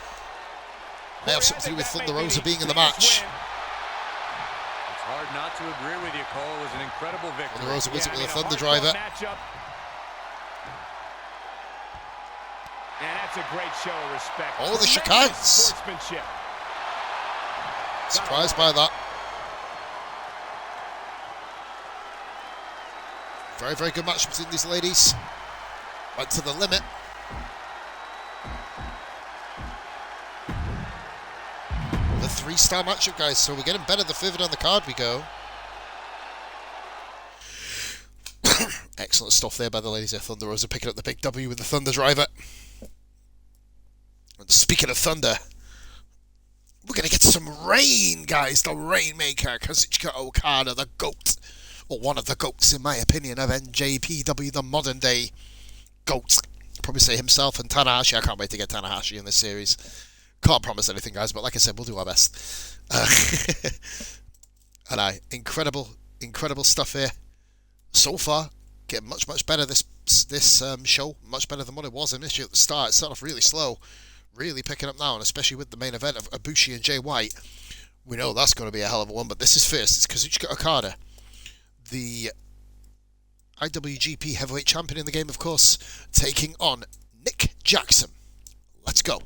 S1: May have something to do with Thunder Rosa being in the match.
S6: It's hard not to agree with you, Cole. It was an incredible victory.
S1: Thunder Rosa wins it with a Thunder
S2: hard-fought
S1: driver.
S2: matchup. And that's a great show of respect.
S1: Oh, the
S2: Tremendous
S1: chicanes.
S2: Sportsmanship.
S1: Surprised by that. Very, very good match between these ladies. Went to the limit. The 3-star matchup, guys. So we're getting better the further down the card we go. Excellent stuff there by the ladies of Thunder Rosa, picking up the big W with the Thunder driver. And speaking of Thunder, we're going to get some rain, guys. The Rainmaker, Kazuchika Okada, the GOAT. Or one of the GOATs, in my opinion, of NJPW, the modern day GOAT. Probably say himself and Tanahashi. I can't wait to get Tanahashi in this series. Can't promise anything, guys, but like I said, we'll do our best. And incredible stuff here. So far, getting much, much better this show. Much better than what it was initially at the start. It started off really slow. Really picking up now, and especially with the main event of Ibushi and Jay White. We know that's going to be a hell of a one, but this is first. It's Kazuchika Okada, the IWGP Heavyweight Champion in the game, of course, taking on Nick Jackson. Let's go.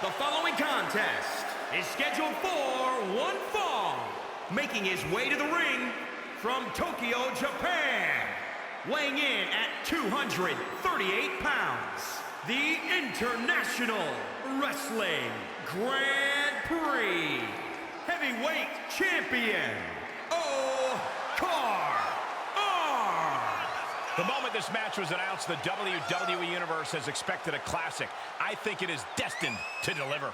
S4: The following contest is scheduled for one fall. Making his way to the ring from Tokyo, Japan. Weighing in at 238 pounds. The International Wrestling Grand Prix Heavyweight Champion, Okada.
S2: The moment this match was announced, the WWE Universe has expected a classic. I think it is destined to deliver.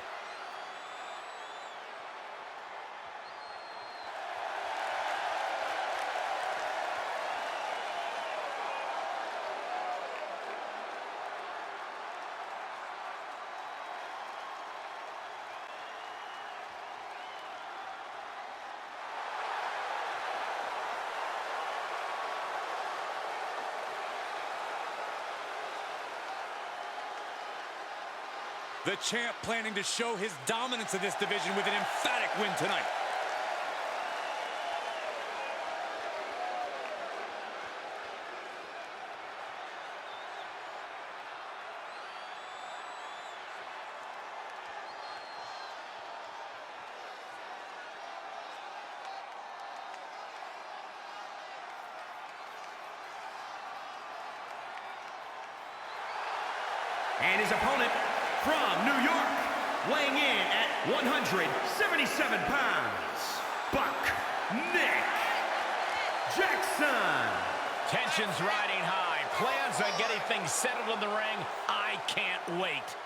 S6: The champ planning to show his dominance of this division with an emphatic win tonight.
S4: And his opponent from New York, weighing in at 177 pounds, Nick Jackson.
S2: Tensions riding high. Plans on getting things settled in the ring. I can't wait.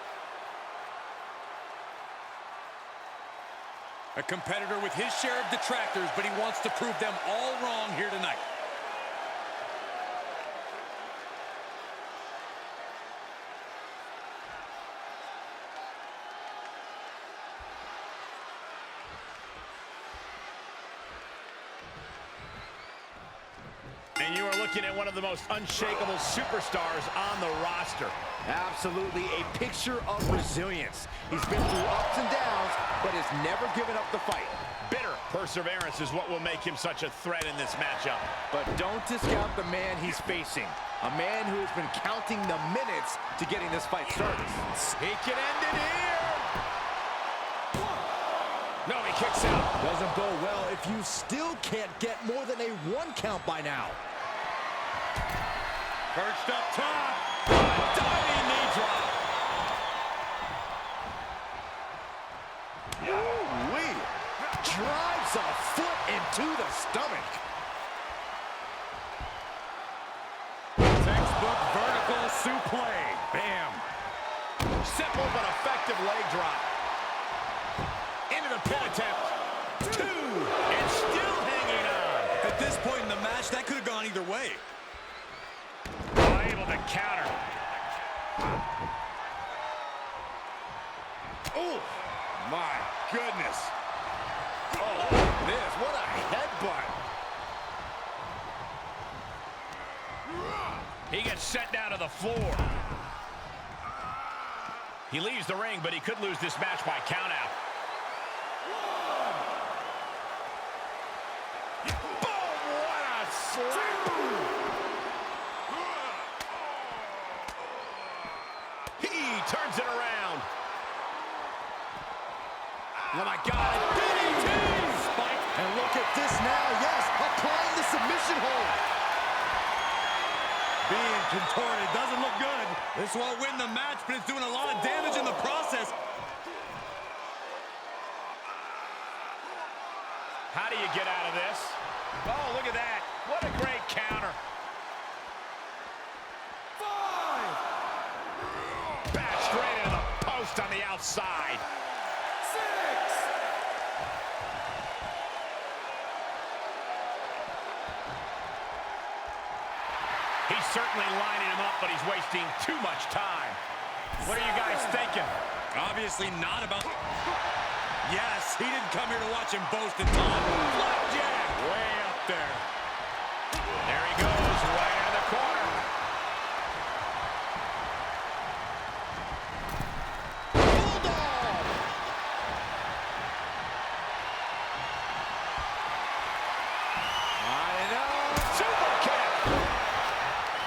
S6: A competitor with his share of detractors, but he wants to prove them all wrong here tonight.
S2: And you are looking at one of the most unshakable superstars on the roster.
S3: Absolutely a picture of resilience. He's been through ups and downs, but has never given up the fight.
S2: Bitter perseverance is what will make him such a threat in this matchup.
S3: But don't discount the man he's facing. A man who has been counting the minutes to getting this fight started.
S2: He can end it here. No, he kicks out.
S3: Doesn't go well if you still can't get more than a 1 count by now.
S6: Perched up top.
S2: Diving knee drop.
S3: Ooh-wee. Drives a foot into the stomach.
S6: Textbook vertical suplex. Bam.
S2: Simple but effective leg drop. Into the pin attempt. 2. And still hanging on.
S6: At this point in the match, that could have gone either way.
S2: Able to counter.
S3: Oh, my goodness. Oh, this, what a headbutt.
S2: He gets sent down to the floor. He leaves the ring, but he could lose this match by countout. Boom! What a slap! He turns it around. Oh my God! DDT!
S3: Spike. And look at this now. Yes, applying the submission hold.
S6: Being contorted doesn't look good. This won't win the match, but it's doing a lot of damage in the process.
S2: How do you get out of this? Oh, look at that. What a great counter.
S3: 5.
S2: Back straight into the post on the outside.
S3: 6.
S2: He's certainly lining him up, but he's wasting too much time. What are you guys thinking?
S6: Obviously not about... Yes, he didn't come here to watch him boast and talk. Flapjack! Way up there.
S2: There he goes, right out of the corner.
S3: Bulldog. I know.
S2: Super kick.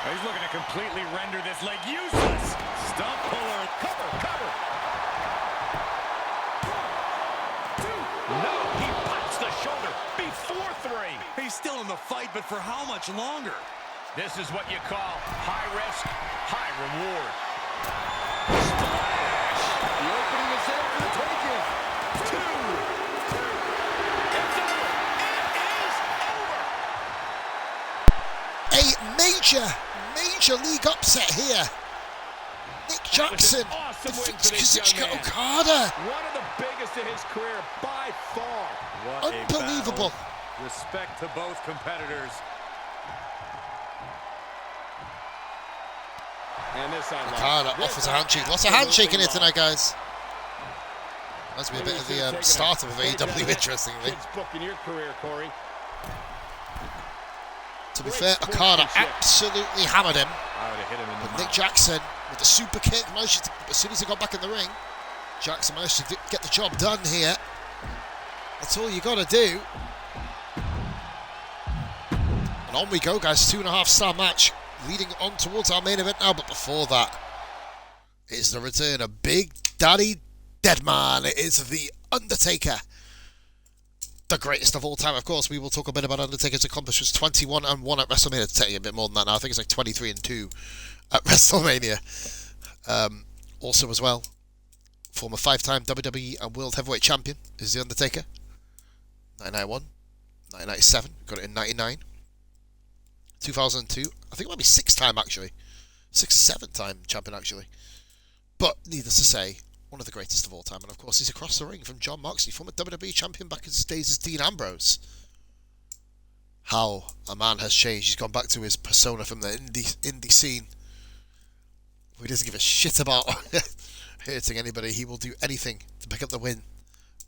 S6: He's looking to completely render this leg useless. Stump puller.
S2: Cover, cover. No, he pops the shoulder before 3.
S6: He's still in the fight, but for how much longer?
S2: This is what you call high risk, high reward.
S3: Splash. The opening is there for the taking. 2.
S2: It's over. It is over.
S1: A major league upset here. Nick Jackson
S2: awesome win
S1: defeats
S2: for this
S1: Kazuchika
S2: young man.
S1: Okada.
S3: One of the biggest in his career by far.
S6: What a
S1: Unbelievable.
S6: battle. Respect to both competitors.
S3: And this
S1: Okada offers a handshake. Lots of handshaking here tonight, guys. Must be a bit of the start of AEW, interestingly.
S3: Kids book in your career, Corey.
S1: To be fair, Okada absolutely hammered him.
S3: I would have hit him in the
S1: But Nick Jackson, with the super kick, managed to, as soon as he got back in the ring, Jackson managed to get the job done here. That's all you got to do. And on we go, guys. 2.5-star match leading on towards our main event now. But before that, is the return of Big Daddy Deadman. It is The Undertaker. The greatest of all time, of course. We will talk a bit about Undertaker's accomplishments. 21-1 at WrestleMania. It's taking a bit more than that now. I think it's like 23-2 at WrestleMania. Also as well, former 5-time WWE and World Heavyweight Champion is The Undertaker. 1991, 1997, got it in 99. 2002, I think it might be 6-time actually. 6 or 7-time champion actually. But needless to say, one of the greatest of all time. And of course, he's across the ring from Jon Moxley, former WWE champion back in his days as Dean Ambrose. How a man has changed. He's gone back to his persona from the indie scene. He doesn't give a shit about hurting anybody. He will do anything to pick up the win.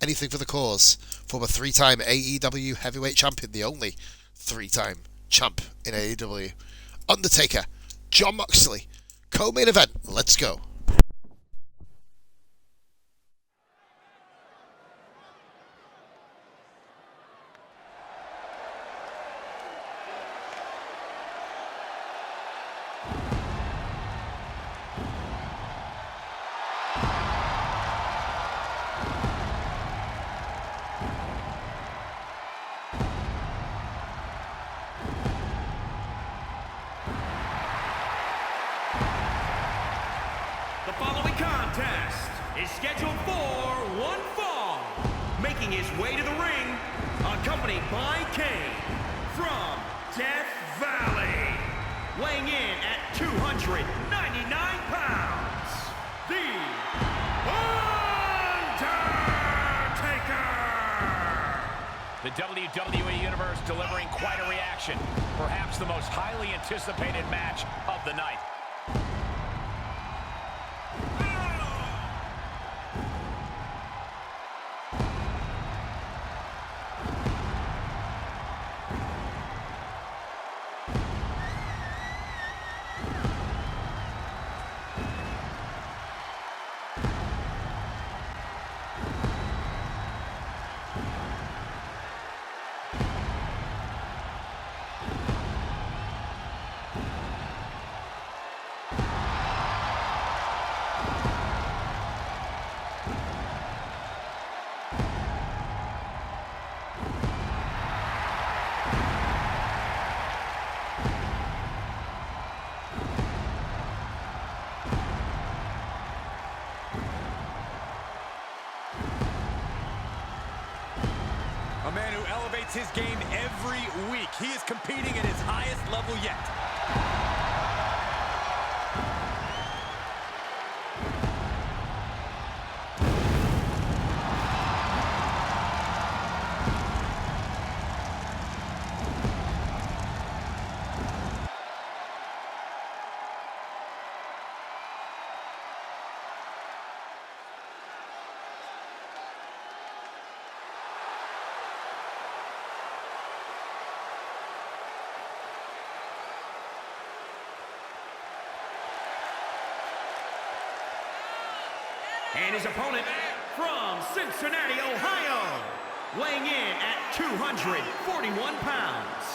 S1: Anything for the cause. Former 3-time AEW heavyweight champion, the only 3-time champ in AEW. Undertaker, Jon Moxley, co-main event. Let's go.
S4: The following contest is scheduled for one fall. Making his way to the ring, accompanied by Kane from Death Valley. Weighing in at 299 pounds, The Undertaker!
S2: The WWE Universe delivering quite a reaction. Perhaps the most highly anticipated match of the night.
S6: A man who elevates his game every week. He is competing at his highest level yet.
S4: And his opponent from Cincinnati, Ohio, weighing in at 241 pounds,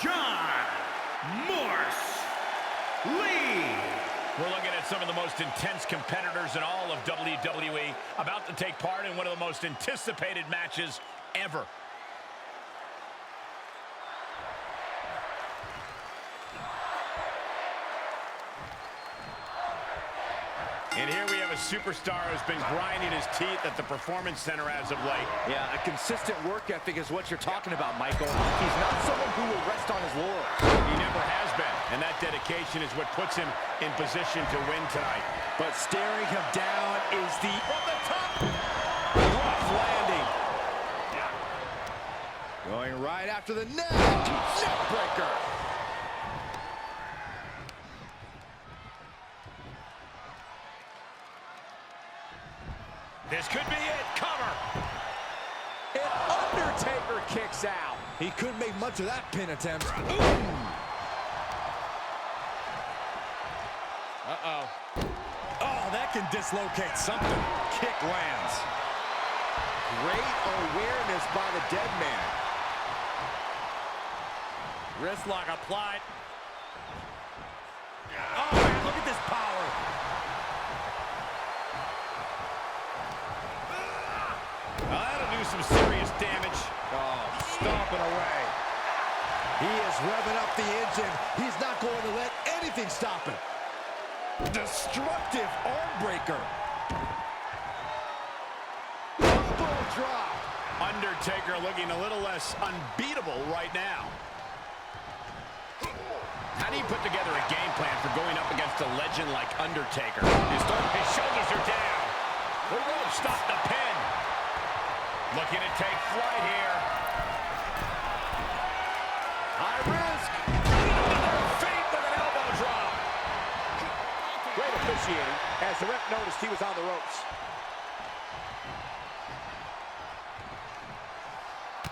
S4: John Morse Lee.
S2: We're looking at some of the most intense competitors in all of WWE about to take part in one of the most anticipated matches ever. And here we have a superstar who's been grinding his teeth at the Performance Center as of late.
S3: Yeah, a consistent work ethic is what you're talking about, Michael. He's not someone who will rest on his laurels.
S2: He never has been, and that dedication is what puts him in position to win tonight.
S3: But staring him down is the... From the top! Rough landing. Going right after the neck. Neckbreaker.
S2: This could be it. Cover.
S3: And Undertaker kicks out. He couldn't make much of that pin attempt.
S6: Uh-oh. Oh, that can dislocate something. Kick lands.
S3: Great awareness by the dead man.
S6: Wrist lock applied. Oh, man, look at this power.
S2: That'll do some serious damage.
S3: Oh, stomping away. He is revving up the engine. He's not going to let anything stop him. Destructive arm breaker. Elbow drop.
S2: Undertaker looking a little less unbeatable right now. How do you put together a game plan for going up against a legend like Undertaker? His shoulders are down. The rope stopped the pin. Looking to take flight here.
S3: High risk.
S2: Another feet with an elbow drop.
S3: Great officiating as the ref noticed he was on the ropes.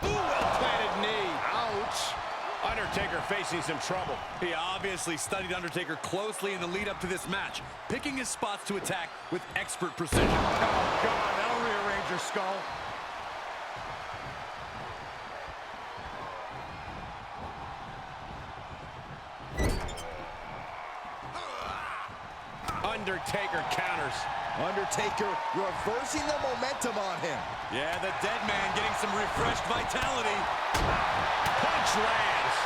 S2: Ooh, well-planted knee. Ouch. Undertaker facing some trouble.
S6: He obviously studied Undertaker closely in the lead up to this match, picking his spots to attack with expert precision.
S3: Oh, God, that'll rearrange your skull.
S2: Undertaker counters.
S3: Undertaker reversing the momentum on him.
S6: Yeah, the dead man getting some refreshed vitality.
S2: Punch lands.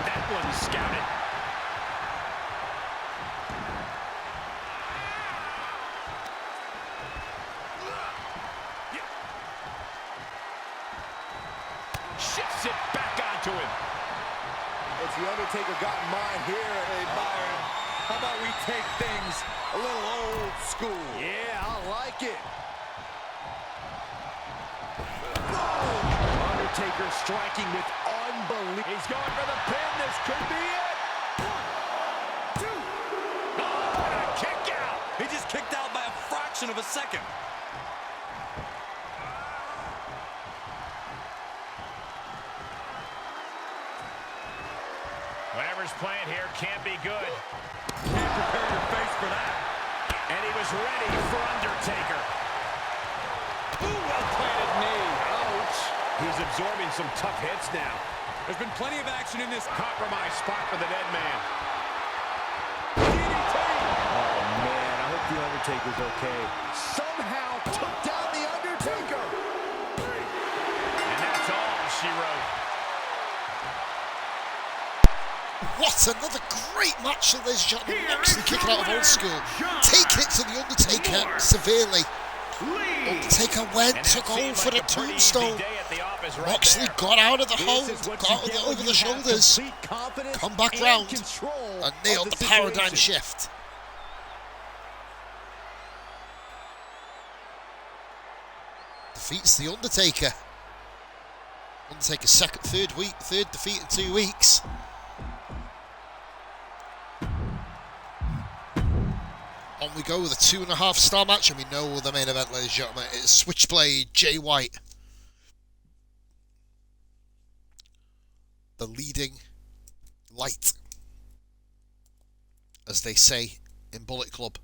S2: That one scouted. Shifts it back onto him.
S3: It's the Undertaker got in mind here, Byron. How about we take things a little old school? Yeah, I like it. Boom! Undertaker striking with unbelief.
S2: He's going for the pin. This could be it. 1, 2. Oh, and a kick out.
S6: He just kicked out by a fraction of a second.
S2: Whatever's playing here can't be good.
S6: Can't prepare your face for that.
S2: And he was ready for Undertaker. Ooh, well-planted knee. Ouch. He's absorbing some tough hits now.
S6: There's been plenty of action in this.
S2: Compromise spot for the dead man.
S3: DDT! Oh, man, I hope the Undertaker's okay. Somehow took down the Undertaker.
S2: And that's all she wrote.
S1: What another great match, ladies and gentlemen. Moxley kicking out of old school. Take it to the Undertaker severely. Undertaker went to go for the tombstone. Moxley got out of the hold, got out of the over the shoulders, come back round, and nailed the paradigm shift. Defeats the Undertaker. Undertaker's third defeat in 2 weeks. On we go with a 2.5-star match, and we know the main event, ladies and gentlemen, is Switchblade Jay White. The leading light, as they say in Bullet Club.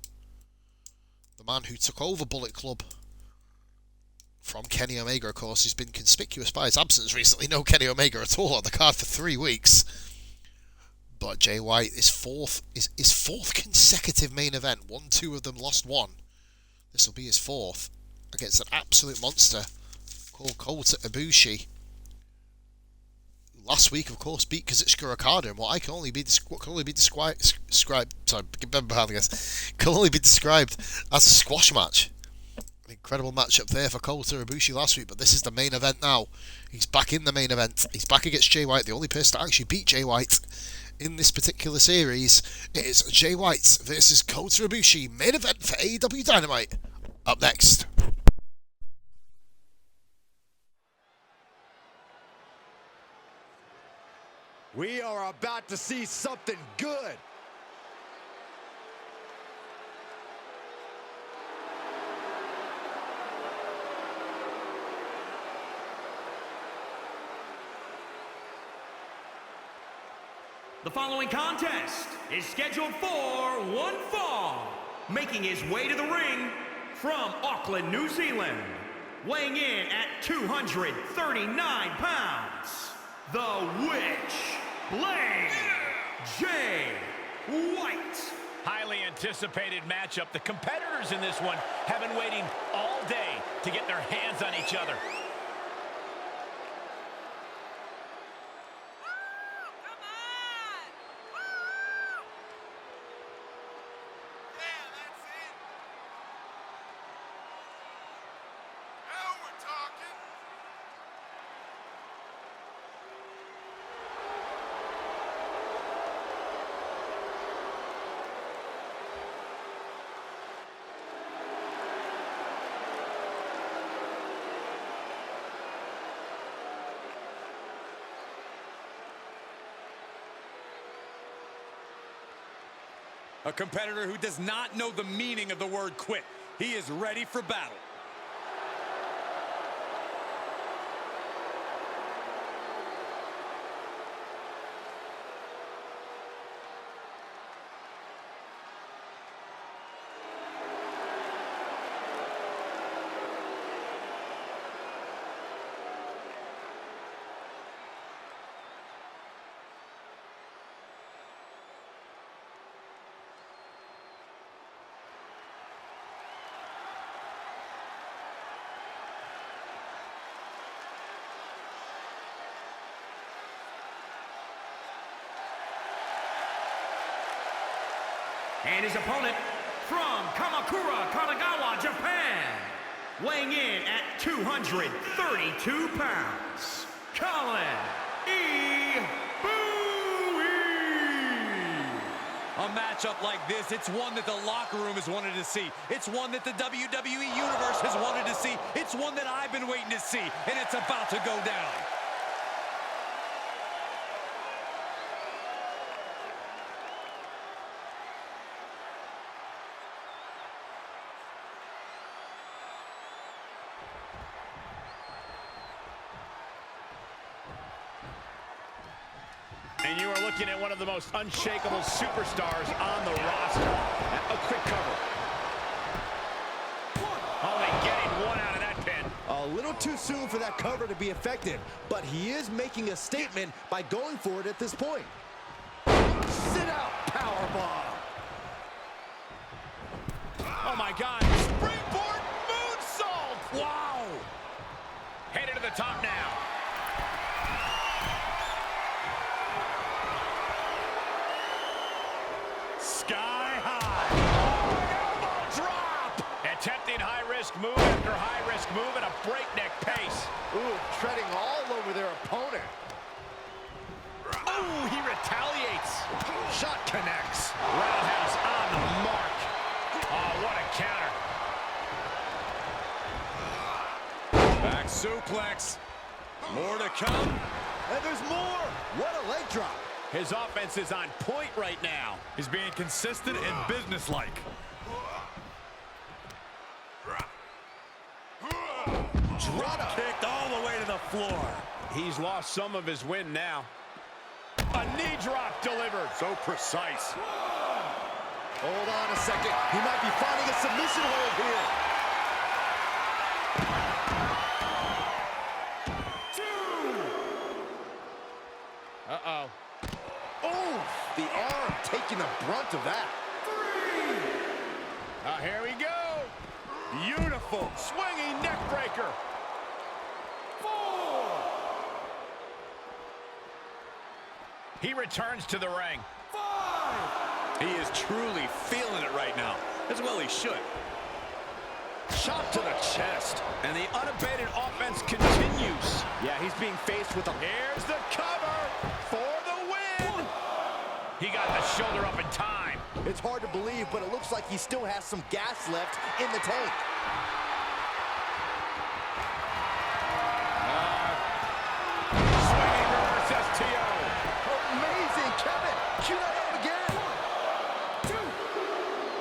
S1: The man who took over Bullet Club from Kenny Omega, of course, has been conspicuous by his absence recently. No Kenny Omega at all on the card for 3 weeks. But Jay White is fourth consecutive main event. 2 of them lost 1. This will be his 4th against an absolute monster called Kota Ibushi. Last week, of course, beat Kazuchika Okada in what can only be described as a squash match. An incredible matchup there for Kota Ibushi last week, but this is the main event now. He's back in the main event. He's back against Jay White, the only person to actually beat Jay White in this particular series. It is Jay White versus Kota Ibushi, main event for AEW Dynamite. Up next.
S3: We are about to see something good.
S4: The following contest is scheduled for one fall. Making his way to the ring from Auckland, New Zealand, weighing in at 239 pounds, the Witchblade, Jay White.
S2: Highly anticipated matchup. The competitors in this one have been waiting all day to get their hands on each other.
S6: A competitor who does not know the meaning of the word quit. He is ready for battle.
S4: And his opponent from Kamakura, Kanagawa, Japan, weighing in at 232 pounds, Colin Wwe.
S6: A matchup like this, it's one that the locker room has wanted to see. It's one that the WWE Universe has wanted to see. It's one that I've been waiting to see, and it's about to go down.
S2: And you are looking at one of the most unshakable superstars on the roster. A quick cover. Only getting one out of that pin.
S3: A little too soon for that cover to be effective, but he is making a statement by going for it at this point. Sit out powerbomb.
S2: Oh my God. Springboard moonsault. Wow. Headed to the top now. Sky high. Oh, elbow drop. Attempting high-risk move after high-risk move at a breakneck pace.
S3: Ooh, treading all over their opponent.
S2: Oh, he retaliates.
S3: Shot connects.
S2: Roundhouse on the mark. Oh, what a counter.
S6: Back suplex. More to come.
S3: And there's more. What a leg drop.
S2: His offense is on point right now.
S6: He's being consistent and businesslike.
S3: Drop
S6: Kicked all the way to the floor.
S2: He's lost some of his wind now. A knee drop delivered. So precise.
S3: Hold on a second. He might be finding a submission hold here.
S2: Uh-oh.
S3: Oh, the arm taking the brunt of that.
S2: Here we go. Beautiful. Swinging neck breaker. 4. He returns to the ring.
S6: 5. He is truly feeling it right now. As well he should.
S3: Shot to the chest.
S2: And the unabated offense continues. Yeah, he's being faced with a... Here's the cover for the win. He got the shoulder up in time.
S3: It's hard to believe, but it looks like he still has some gas left in the tank.
S2: Swinging reverse STO.
S3: Amazing, Kevin. Cue that up again.
S2: 1, 2.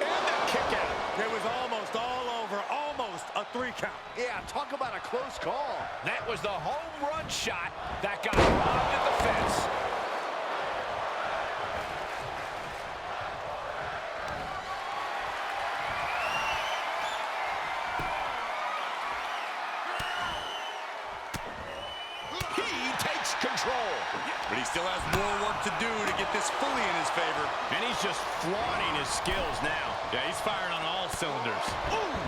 S2: And the kick out.
S6: It was almost all over. Almost a 3 count.
S3: Yeah, talk about a close call.
S2: That was the home run shot that got robbed at the fence. Control.
S6: But he still has more work to do to get this fully in his favor.
S2: And he's just flaunting his skills now.
S6: Yeah, he's firing on all cylinders.
S2: Ooh.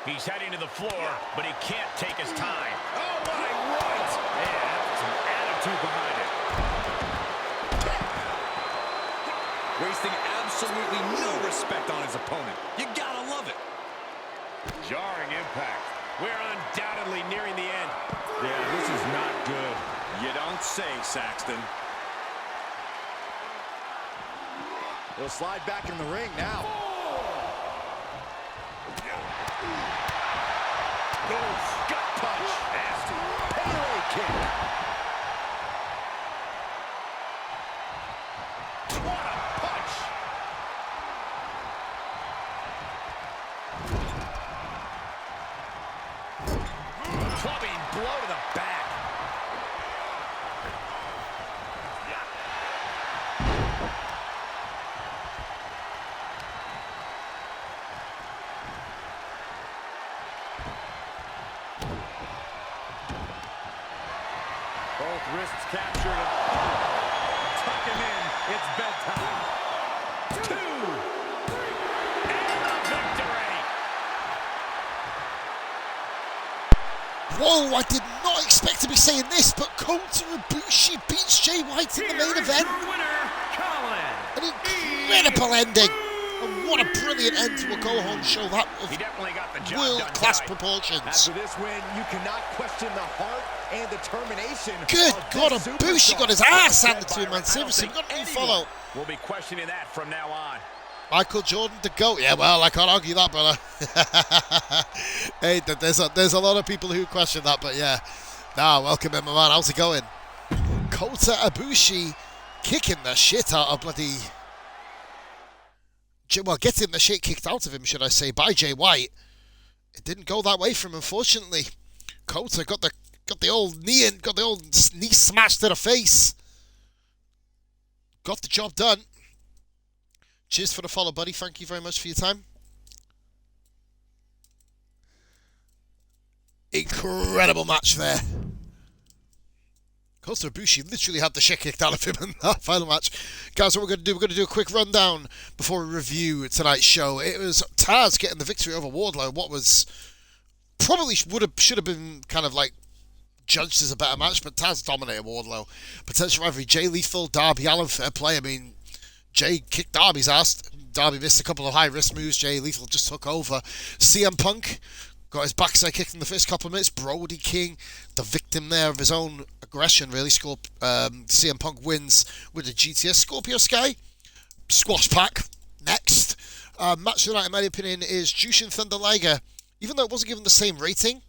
S2: He's heading to the floor, but he can't take his time. Oh, my right! Yeah, that's some attitude behind it.
S6: Wasting absolutely no respect on his opponent. You gotta love it.
S2: Jarring impact. We're undoubtedly nearing the end. Yeah, this is not good.
S6: You don't say, Saxton.
S3: He'll slide back in the ring now.
S2: Gut punch. Nasty.
S3: Pele kick.
S2: blow to the back.
S5: Both wrists captured. Tuck him in. It's bedtime. 2, 3, and the victory.
S1: Whoa, I did not expect to be saying this, but Kota Ibushi beats Jay White in the main event.
S4: Your winner, Colin.
S1: An incredible ending. And what a brilliant end to a go-home show that
S2: He definitely got the job
S1: world-class
S2: done tonight.
S1: proportions.
S3: After this win, you cannot question the heart and determination.
S1: Good
S3: of
S1: God,
S3: this
S1: Ibushi
S3: superstar.
S1: got his ass handed to him, man.
S2: I don't
S1: Seriously,
S2: think
S1: we've got to
S2: anyone
S1: follow.
S2: We'll be questioning that from now on.
S1: Michael Jordan the GOAT. Yeah, well, I can't argue that, brother. Hey, there's a lot of people who question that, but yeah. Nah, welcome in, my man. How's it going? Kota Ibushi kicking the shit out of bloody... Well, getting the shit kicked out of him, should I say, by Jay White. It didn't go that way for him, unfortunately. Kota got the old knee in, got the old knee smashed to the face. Got the job done. Cheers for the follow, buddy. Thank you very much for your time. Incredible match there. Kota Ibushi literally had the shit kicked out of him in that final match. Guys, what we're going to do a quick rundown before we review tonight's show. It was Taz getting the victory over Wardlow. What was probably should have been kind of like judged as a better match, but Taz dominated Wardlow. Potential rivalry, Jay Lethal, Darby Allin, fair play. I mean, Jay kicked Darby's ass. Darby missed a couple of high-risk moves. Jay Lethal just took over. CM Punk got his backside kicked in the first couple of minutes. Brody King, the victim there of his own aggression, really. CM Punk wins with the GTS. Scorpio Sky, squash pack. Next. Match of the night, in my opinion, is Jushin Thunder Liger. Even though it wasn't given the same rating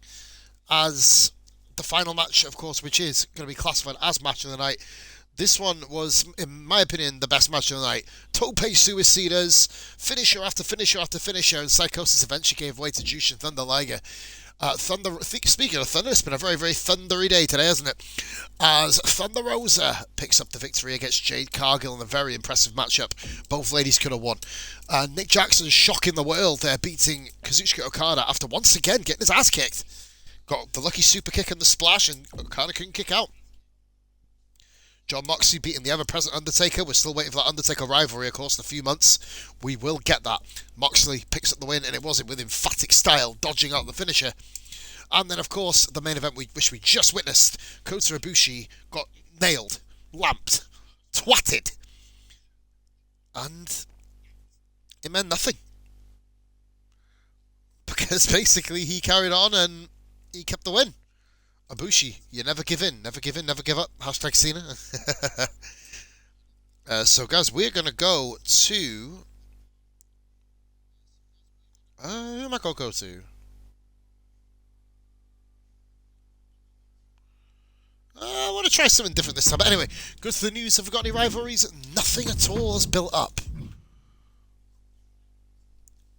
S1: as the final match, of course, which is going to be classified as match of the night, this one was, in my opinion, the best match of the night. Tope Suicidas, finisher after finisher after finisher, and Psychosis eventually gave way to Jushin Thunder Liger. Speaking of thunder, it's been a very, very thundery day today, hasn't it? As Thunder Rosa picks up the victory against Jade Cargill in a very impressive matchup. Both ladies could have won. Nick Jackson shocking the world there, beating Kazuchika Okada after once again getting his ass kicked. Got the lucky super kick and the splash, and Okada couldn't kick out. John Moxley beating the ever-present Undertaker. We're still waiting for that Undertaker rivalry, of course, in a few months. We will get that. Moxley picks up the win, and it was with emphatic style, dodging out the finisher. And then, of course, the main event which we just witnessed, Kota Ibushi got nailed, lamped, twatted. And it meant nothing. Because basically he carried on and he kept the win. Ibushi, you never give in, never give in, never give up. Hashtag Cena. So, guys, we're going to go to... who am I going to go to? I want to try something different this time. But anyway, go to the news. Have we got any rivalries? Nothing at all has built up.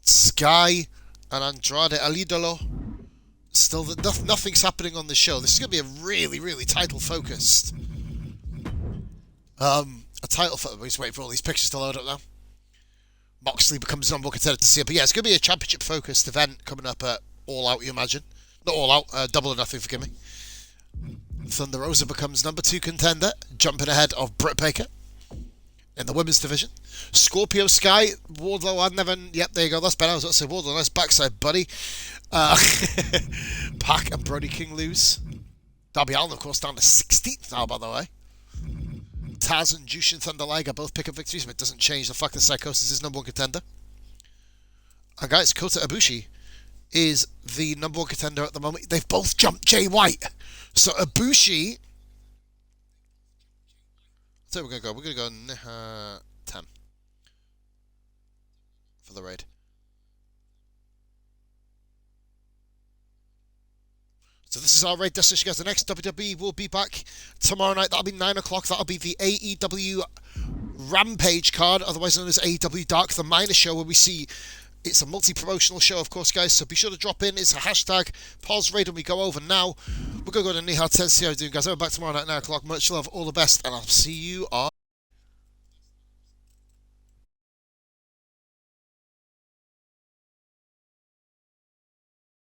S1: Sky and Andrade El Idolo. Still, nothing's happening on the show. This is going to be a really, really title-focused. A title for... We're just waiting for all these pictures to load up now. Moxley becomes number one contender to see it. But yeah, it's going to be a championship-focused event coming up at All Out, you imagine. Not All Out, Double or Nothing, forgive me. Thunder Rosa becomes number 2 contender, jumping ahead of Britt Baker in the women's division. Scorpio Sky, Wardlow and Nevin. Yep, there you go. That's better. I was about to say Wardlow, nice backside, buddy. Pac and Brody King lose. Darby Allin, of course, down to 16th now, by the way. Taz and Jushin Thunder Liger both pick up victories, but it doesn't change the fact that Psychosis is number 1 contender. And guys, Kota Ibushi is the number 1 contender at the moment. They've both jumped Jay White. So Ibushi... So we're going to go. We're going to go 10 for the raid. So this is our raid destination, guys. The next WWE will be back tomorrow night. That'll be 9 o'clock. That'll be the AEW Rampage card, otherwise known as AEW Dark, the minor show where we see... It's a multi-promotional show, of course, guys, so be sure to drop in. It's a hashtag pause raid when we go over now. We're going to go to Nihal Tensio doing, guys. We're back tomorrow night, 9 o'clock. Much love, all the best, and I'll see you on